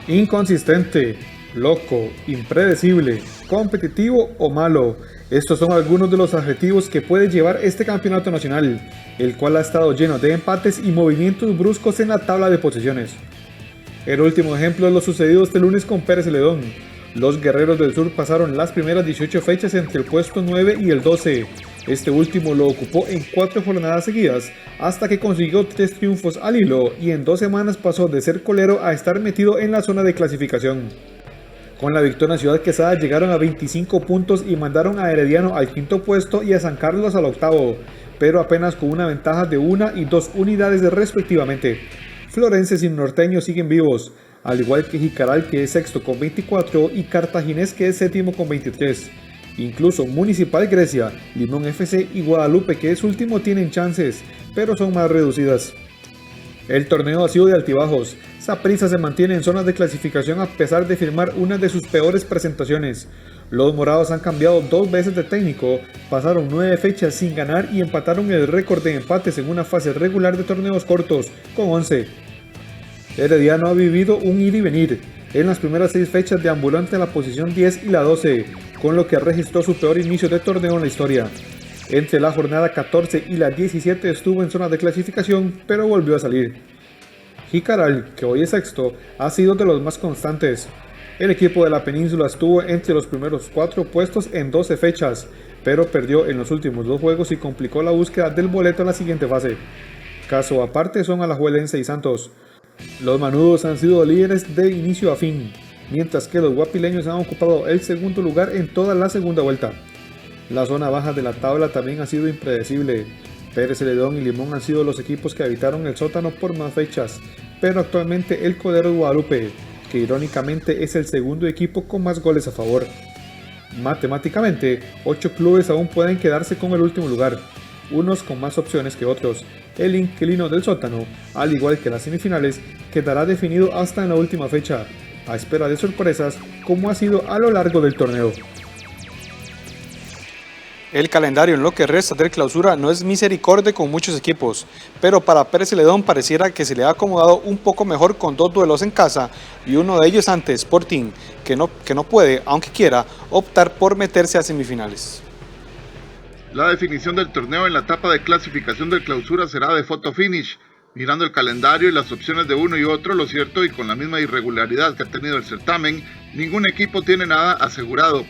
Inconsistente, loco, impredecible, competitivo o malo. Estos son algunos de los adjetivos que puede llevar este campeonato nacional, el cual ha estado lleno de empates y movimientos bruscos en la tabla de posiciones. El último ejemplo es lo sucedido este lunes con Pérez Celedón. Los Guerreros del Sur pasaron las primeras 18 fechas entre el puesto 9 y el 12. Este último lo ocupó en 4 jornadas seguidas, hasta que consiguió 3 triunfos al hilo y en 2 semanas pasó de ser colero a estar metido en la zona de clasificación. Con la victoria Ciudad Quesada llegaron a 25 puntos y mandaron a Herediano al 5º puesto y a San Carlos al 8º, pero apenas con una ventaja de 1 y 2 unidades respectivamente. Florenses y Norteños siguen vivos, al igual que Jicaral, que es 6º con 24 y Cartaginés, que es 7º con 23. Incluso Municipal Grecia, Limón FC y Guadalupe, que es último, tienen chances, pero son más reducidas. El torneo ha sido de altibajos. Saprissa se mantiene en zonas de clasificación a pesar de firmar una de sus peores presentaciones. Los morados han cambiado 2 veces de técnico, pasaron 9 fechas sin ganar y empataron el récord de empates en una fase regular de torneos cortos, con 11. Herediano ha vivido un ir y venir. En las primeras 6 fechas deambuló entre la posición 10 y la 12, con lo que registró su peor inicio de torneo en la historia. Entre la jornada 14 y la 17 estuvo en zona de clasificación, pero volvió a salir. Jicaral, que hoy es sexto, ha sido de los más constantes. El equipo de la península estuvo entre los primeros 4 puestos en 12 fechas, pero perdió en los últimos 2 juegos y complicó la búsqueda del boleto a la siguiente fase. Caso aparte son Alajuelense y Santos. Los manudos han sido líderes de inicio a fin, mientras que los guapileños han ocupado el segundo lugar en toda la segunda vuelta. La zona baja de la tabla también ha sido impredecible. Pérez Celedón y Limón han sido los equipos que habitaron el sótano por más fechas, pero actualmente el Codero Guadalupe, que irónicamente es el segundo equipo con más goles a favor. Matemáticamente, 8 clubes aún pueden quedarse con el último lugar, unos con más opciones que otros. El inquilino del sótano, al igual que las semifinales, quedará definido hasta en la última fecha, a espera de sorpresas como ha sido a lo largo del torneo. El calendario en lo que resta del clausura no es misericordia con muchos equipos, pero para Pérez Celedón pareciera que se le ha acomodado un poco mejor con 2 duelos en casa y uno de ellos ante Sporting, que no puede, aunque quiera, optar por meterse a semifinales. La definición del torneo en la etapa de clasificación del clausura será de photo finish. Mirando el calendario y las opciones de uno y otro, lo cierto y con la misma irregularidad que ha tenido el certamen, ningún equipo tiene nada asegurado,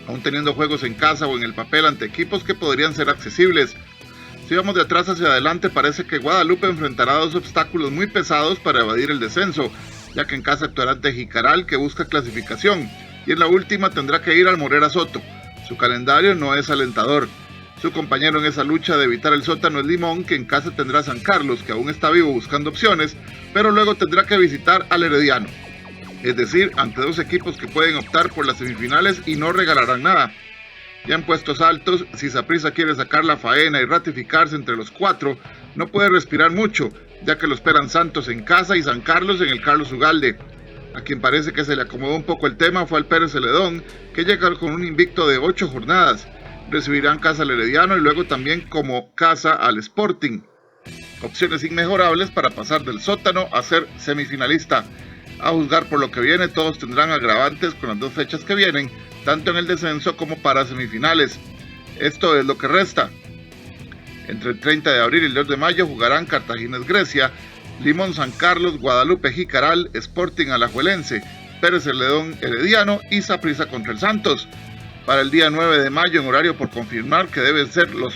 aún teniendo juegos en casa o en el papel ante equipos que podrían ser accesibles. Si vamos de atrás hacia adelante, parece que Guadalupe enfrentará 2 obstáculos muy pesados para evadir el descenso, ya que en casa actuará ante Jicaral, que busca clasificación, y en la última tendrá que ir al Morera Soto. Su calendario no es alentador. Su compañero en esa lucha de evitar el sótano es Limón, que en casa tendrá a San Carlos, que aún está vivo buscando opciones, pero luego tendrá que visitar al Herediano. Es decir, ante 2 equipos que pueden optar por las semifinales y no regalarán nada. Ya en puestos altos, si Saprissa quiere sacar la faena y ratificarse entre los 4, no puede respirar mucho, ya que lo esperan Santos en casa y San Carlos en el Carlos Ugalde. A quien parece que se le acomodó un poco el tema fue al Pérez Celedón, que llega con un invicto de 8 jornadas. Recibirán casa al Herediano y luego también como casa al Sporting. Opciones inmejorables para pasar del sótano a ser semifinalista. A juzgar por lo que viene, todos tendrán agravantes con las 2 fechas que vienen, tanto en el descenso como para semifinales. Esto es lo que resta. Entre el 30 de abril y el 2 de mayo jugarán Cartaginés Grecia, Limón San Carlos, Guadalupe Jicaral, Sporting Alajuelense, Pérez Celedón Herediano y Saprissa contra el Santos. Para el día 9 de mayo, en horario por confirmar, que deben ser los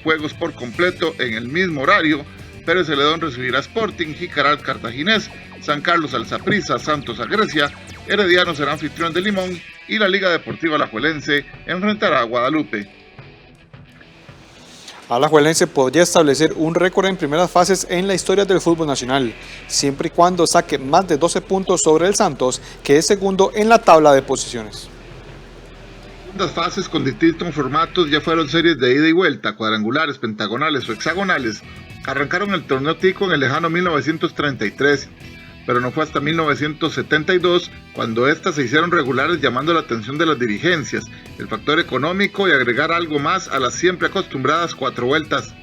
juegos por completo en el mismo horario, Pérez Celedón recibirá Sporting, Jicaral Cartaginés, San Carlos al Saprissa, Santos a Grecia, Herediano será anfitrión de Limón y la Liga Deportiva Alajuelense enfrentará a Guadalupe. Alajuelense podría establecer un récord en primeras fases en la historia del fútbol nacional, siempre y cuando saque más de 12 puntos sobre el Santos, que es segundo en la tabla de posiciones. Las fases con distintos formatos ya fueron series de ida y vuelta, cuadrangulares, pentagonales o hexagonales. Arrancaron el torneo tico en el lejano 1933, pero no fue hasta 1972 cuando estas se hicieron regulares, llamando la atención de las dirigencias, el factor económico y agregar algo más a las siempre acostumbradas 4 vueltas.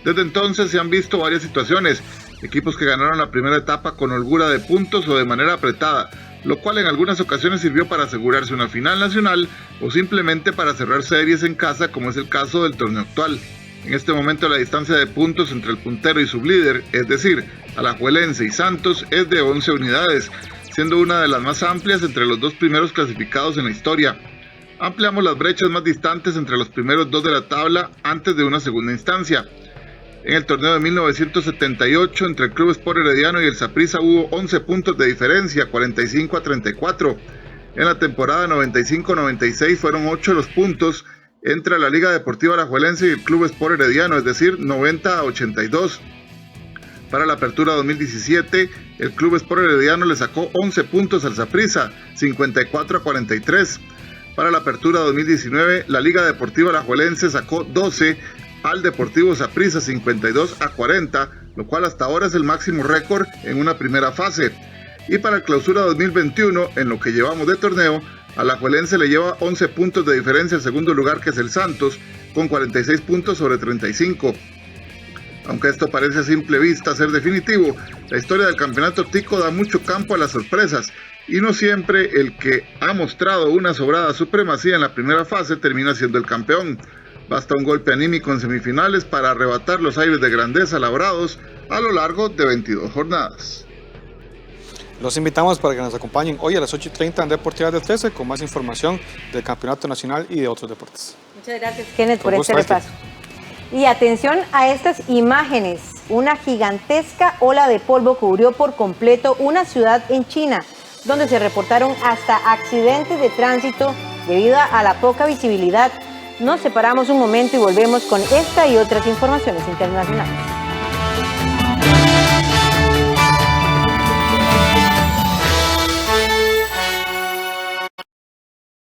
Desde entonces se han visto varias situaciones, equipos que ganaron la primera etapa con holgura de puntos o de manera apretada, lo cual en algunas ocasiones sirvió para asegurarse una final nacional o simplemente para cerrar series en casa, como es el caso del torneo actual. En este momento la distancia de puntos entre el puntero y sublíder, es decir, Alajuelense y Santos, es de 11 unidades, siendo una de las más amplias entre los 2 primeros clasificados en la historia. Ampliamos las brechas más distantes entre los primeros 2 de la tabla antes de una segunda instancia. En el torneo de 1978, entre el Club Sport Herediano y el Saprissa hubo 11 puntos de diferencia, 45 a 34. En la temporada 95-96 fueron 8 los puntos entre la Liga Deportiva Alajuelense y el Club Sport Herediano, es decir, 90 a 82. Para la apertura 2017, el Club Sport Herediano le sacó 11 puntos al Saprissa, 54 a 43. Para la apertura 2019, la Liga Deportiva Alajuelense sacó 12 al Deportivo Saprissa, 52 a 40, lo cual hasta ahora es el máximo récord en una primera fase. Y para el clausura 2021, en lo que llevamos de torneo, Alajuelense le lleva 11 puntos de diferencia al segundo lugar, que es el Santos, con 46 puntos sobre 35. Aunque esto parece a simple vista ser definitivo, la historia del campeonato tico da mucho campo a las sorpresas, y no siempre el que ha mostrado una sobrada supremacía en la primera fase termina siendo el campeón. Basta un golpe anímico en semifinales para arrebatar los aires de grandeza labrados a lo largo de 22 jornadas. Los invitamos para que nos acompañen hoy a las 8:30 en Deportivas del 13 con más información del Campeonato Nacional y de otros deportes. Muchas gracias, Kenneth, por este repaso. Y atención a estas imágenes. Una gigantesca ola de polvo cubrió por completo una ciudad en China, donde se reportaron hasta accidentes de tránsito debido a la poca visibilidad. Nos separamos un momento y volvemos con esta y otras informaciones internacionales.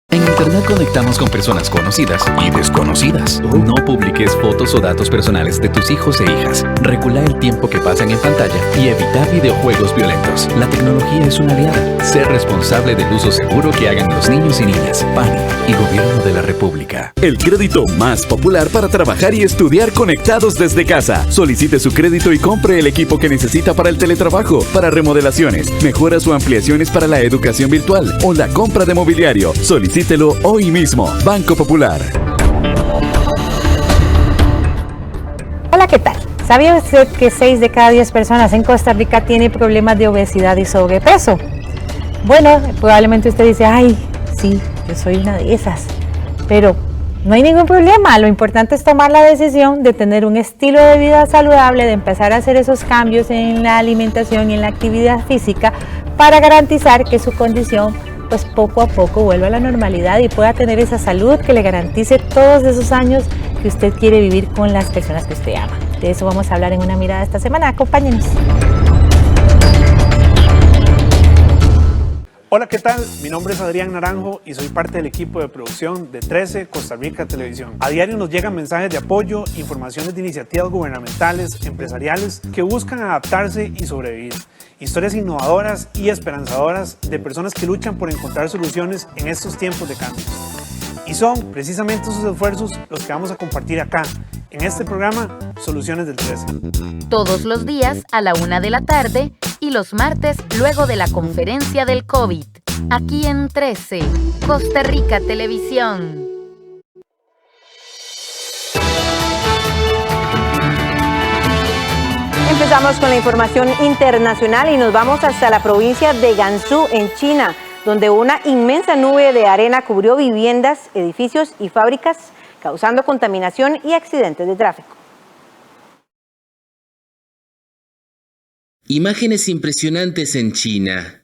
En Internet conectamos con personas conocidas y desconocidas. No publiques fotos o datos personales de tus hijos e hijas. Regula el tiempo que pasan en pantalla y evita videojuegos violentos. La tecnología es una aliada. Sé responsable del uso seguro que hagan los niños y niñas. PAN y Gobierno de la República. El crédito más popular para trabajar y estudiar conectados desde casa. Solicite su crédito y compre el equipo que necesita para el teletrabajo, para remodelaciones, mejoras o ampliaciones para la educación virtual o la compra de mobiliario. Solicítelo hoy mismo. Banco Popular. Hola, ¿qué tal? ¿Sabía usted que 6 de cada 10 personas en Costa Rica tienen problemas de obesidad y sobrepeso? Bueno, probablemente usted dice, ay, sí, yo soy una de esas. Pero no hay ningún problema. Lo importante es tomar la decisión de tener un estilo de vida saludable, de empezar a hacer esos cambios en la alimentación y en la actividad física para garantizar que su condición pues poco a poco vuelva a la normalidad y pueda tener esa salud que le garantice todos esos años que usted quiere vivir con las personas que usted ama. De eso vamos a hablar en una mirada esta semana. Acompáñenos. Hola, ¿qué tal? Mi nombre es Adrián Naranjo y soy parte del equipo de producción de 13 Costa Rica Televisión. A diario nos llegan mensajes de apoyo, informaciones de iniciativas gubernamentales, empresariales que buscan adaptarse y sobrevivir. Historias innovadoras y esperanzadoras de personas que luchan por encontrar soluciones en estos tiempos de cambios. Y son precisamente esos esfuerzos los que vamos a compartir acá, en este programa Soluciones del 13. Todos los días a la 1 de la tarde y los martes luego de la conferencia del COVID. Aquí en 13, Costa Rica Televisión. Empezamos con la información internacional y nos vamos hasta la provincia de Gansu, en China, donde una inmensa nube de arena cubrió viviendas, edificios y fábricas, causando contaminación y accidentes de tráfico. Imágenes impresionantes en China.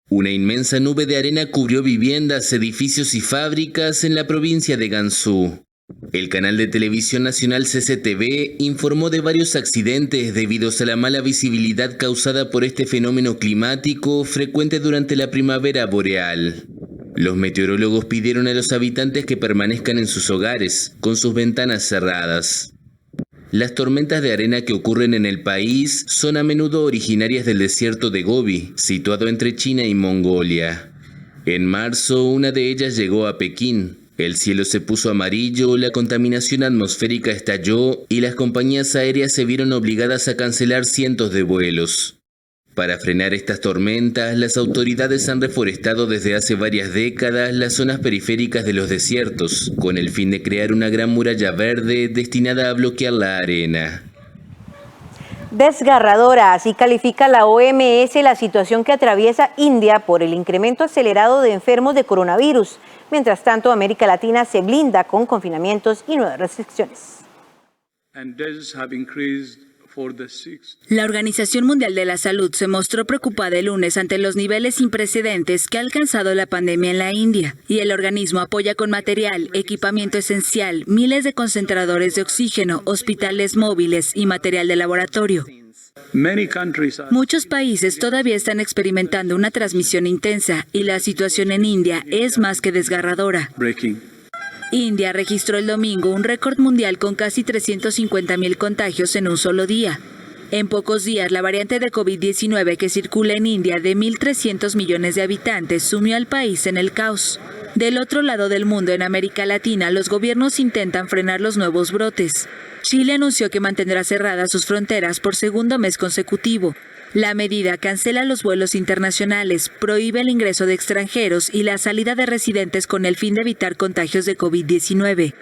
Una inmensa nube de arena cubrió viviendas, edificios y fábricas en la provincia de Gansu. El canal de televisión nacional CCTV informó de varios accidentes debido a la mala visibilidad causada por este fenómeno climático frecuente durante la primavera boreal. Los meteorólogos pidieron a los habitantes que permanezcan en sus hogares, con sus ventanas cerradas. Las tormentas de arena que ocurren en el país son a menudo originarias del desierto de Gobi, situado entre China y Mongolia. En marzo, una de ellas llegó a Pekín. El cielo se puso amarillo, la contaminación atmosférica estalló y las compañías aéreas se vieron obligadas a cancelar cientos de vuelos. Para frenar estas tormentas, las autoridades han reforestado desde hace varias décadas las zonas periféricas de los desiertos, con el fin de crear una gran muralla verde destinada a bloquear la arena. Desgarradora, así califica la OMS la situación que atraviesa India por el incremento acelerado de enfermos de coronavirus. Mientras tanto, América Latina se blinda con confinamientos y nuevas restricciones. La Organización Mundial de la Salud se mostró preocupada el lunes ante los niveles sin precedentes que ha alcanzado la pandemia en la India, y el organismo apoya con material, equipamiento esencial, miles de concentradores de oxígeno, hospitales móviles y material de laboratorio. Muchos países todavía están experimentando una transmisión intensa y la situación en India es más que desgarradora. India registró el domingo un récord mundial con casi 350,000 contagios en un solo día. En pocos días, la variante de COVID-19 que circula en India de 1.300 millones de habitantes sumió al país en el caos. Del otro lado del mundo, en América Latina, los gobiernos intentan frenar los nuevos brotes. Chile anunció que mantendrá cerradas sus fronteras por segundo mes consecutivo. La medida cancela los vuelos internacionales, prohíbe el ingreso de extranjeros y la salida de residentes con el fin de evitar contagios de COVID-19.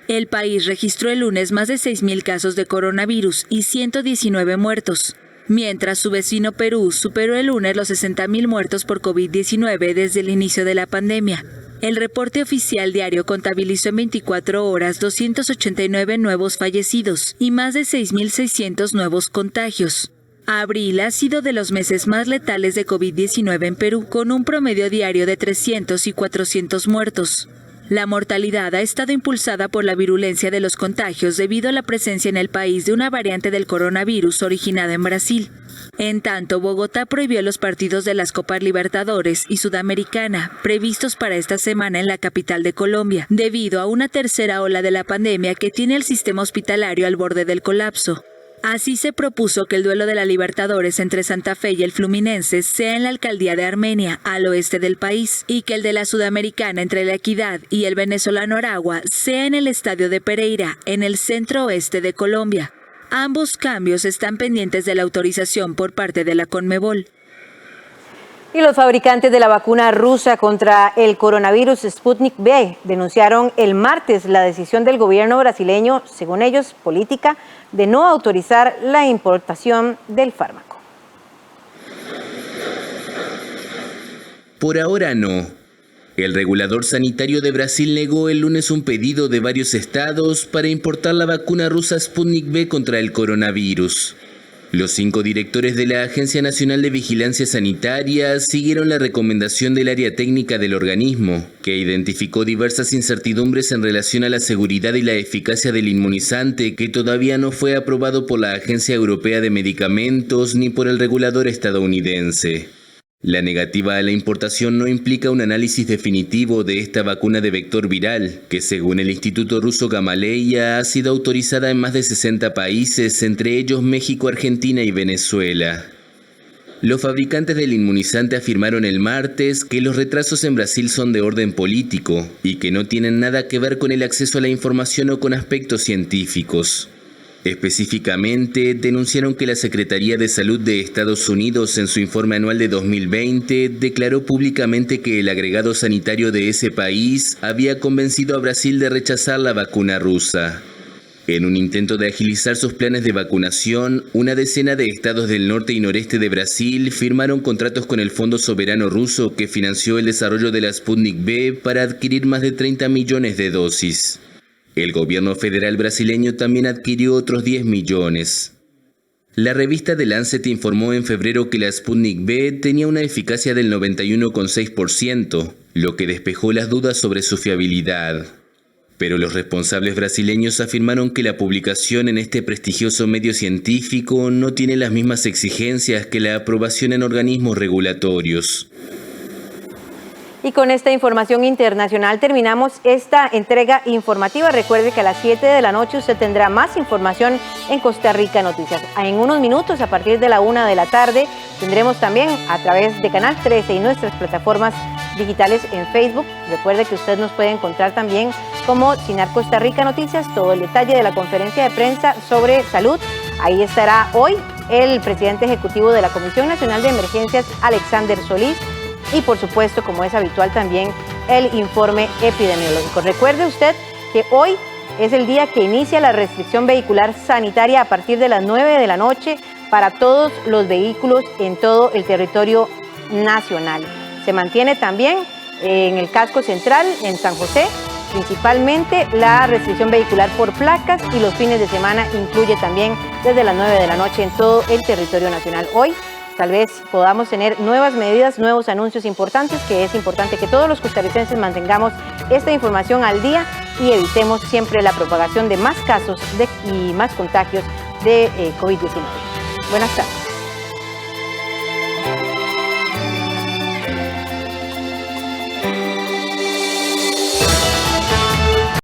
El país registró el lunes más de 6.000 casos de coronavirus y 119 muertos, mientras su vecino Perú superó el lunes los 60.000 muertos por COVID-19 desde el inicio de la pandemia. El reporte oficial diario contabilizó en 24 horas 289 nuevos fallecidos y más de 6.600 nuevos contagios. Abril ha sido de los meses más letales de COVID-19 en Perú, con un promedio diario de 300 y 400 muertos. La mortalidad ha estado impulsada por la virulencia de los contagios debido a la presencia en el país de una variante del coronavirus originada en Brasil. En tanto, Bogotá prohibió los partidos de las Copas Libertadores y Sudamericana, previstos para esta semana en la capital de Colombia, debido a una tercera ola de la pandemia que tiene el sistema hospitalario al borde del colapso. Así se propuso que el duelo de la Libertadores entre Santa Fe y el Fluminense sea en la alcaldía de Armenia, al oeste del país, y que el de la Sudamericana entre La Equidad y el venezolano Aragua sea en el estadio de Pereira, en el centro oeste de Colombia. Ambos cambios están pendientes de la autorización por parte de la Conmebol. Y los fabricantes de la vacuna rusa contra el coronavirus Sputnik V denunciaron el martes la decisión del gobierno brasileño, según ellos, política, de no autorizar la importación del fármaco. Por ahora no. El regulador sanitario de Brasil negó el lunes un pedido de varios estados para importar la vacuna rusa Sputnik V contra el coronavirus. Los 5 directores de la Agencia Nacional de Vigilancia Sanitaria siguieron la recomendación del área técnica del organismo, que identificó diversas incertidumbres en relación a la seguridad y la eficacia del inmunizante que todavía no fue aprobado por la Agencia Europea de Medicamentos ni por el regulador estadounidense. La negativa a la importación no implica un análisis definitivo de esta vacuna de vector viral, que según el Instituto Ruso Gamaleya ha sido autorizada en más de 60 países, entre ellos México, Argentina y Venezuela. Los fabricantes del inmunizante afirmaron el martes que los retrasos en Brasil son de orden político y que no tienen nada que ver con el acceso a la información o con aspectos científicos. Específicamente, denunciaron que la Secretaría de Salud de Estados Unidos en su informe anual de 2020 declaró públicamente que el agregado sanitario de ese país había convencido a Brasil de rechazar la vacuna rusa. En un intento de agilizar sus planes de vacunación, una decena de estados del norte y noreste de Brasil firmaron contratos con el Fondo Soberano Ruso que financió el desarrollo de la Sputnik V para adquirir más de 30 millones de dosis. El gobierno federal brasileño también adquirió otros 10 millones. La revista The Lancet informó en febrero que la Sputnik V tenía una eficacia del 91,6%, lo que despejó las dudas sobre su fiabilidad. Pero los responsables brasileños afirmaron que la publicación en este prestigioso medio científico no tiene las mismas exigencias que la aprobación en organismos regulatorios. Y con esta información internacional terminamos esta entrega informativa. Recuerde que a las 7 de la noche usted tendrá más información en Costa Rica Noticias. En unos minutos, a partir de la 1 de la tarde, tendremos también a través de Canal 13 y nuestras plataformas digitales en Facebook. Recuerde que usted nos puede encontrar también como CINAR Costa Rica Noticias, todo el detalle de la conferencia de prensa sobre salud. Ahí estará hoy el presidente ejecutivo de la Comisión Nacional de Emergencias, Alexander Solís, y por supuesto, como es habitual también, el informe epidemiológico. Recuerde usted que hoy es el día que inicia la restricción vehicular sanitaria a partir de las 9 de la noche para todos los vehículos en todo el territorio nacional. Se mantiene también en el casco central, en San José, principalmente la restricción vehicular por placas, y los fines de semana incluye también desde las 9 de la noche en todo el territorio nacional. Hoy tal vez podamos tener nuevas medidas, nuevos anuncios importantes, que es importante que todos los costarricenses mantengamos esta información al día y evitemos siempre la propagación de más casos y más contagios de COVID-19. Buenas tardes.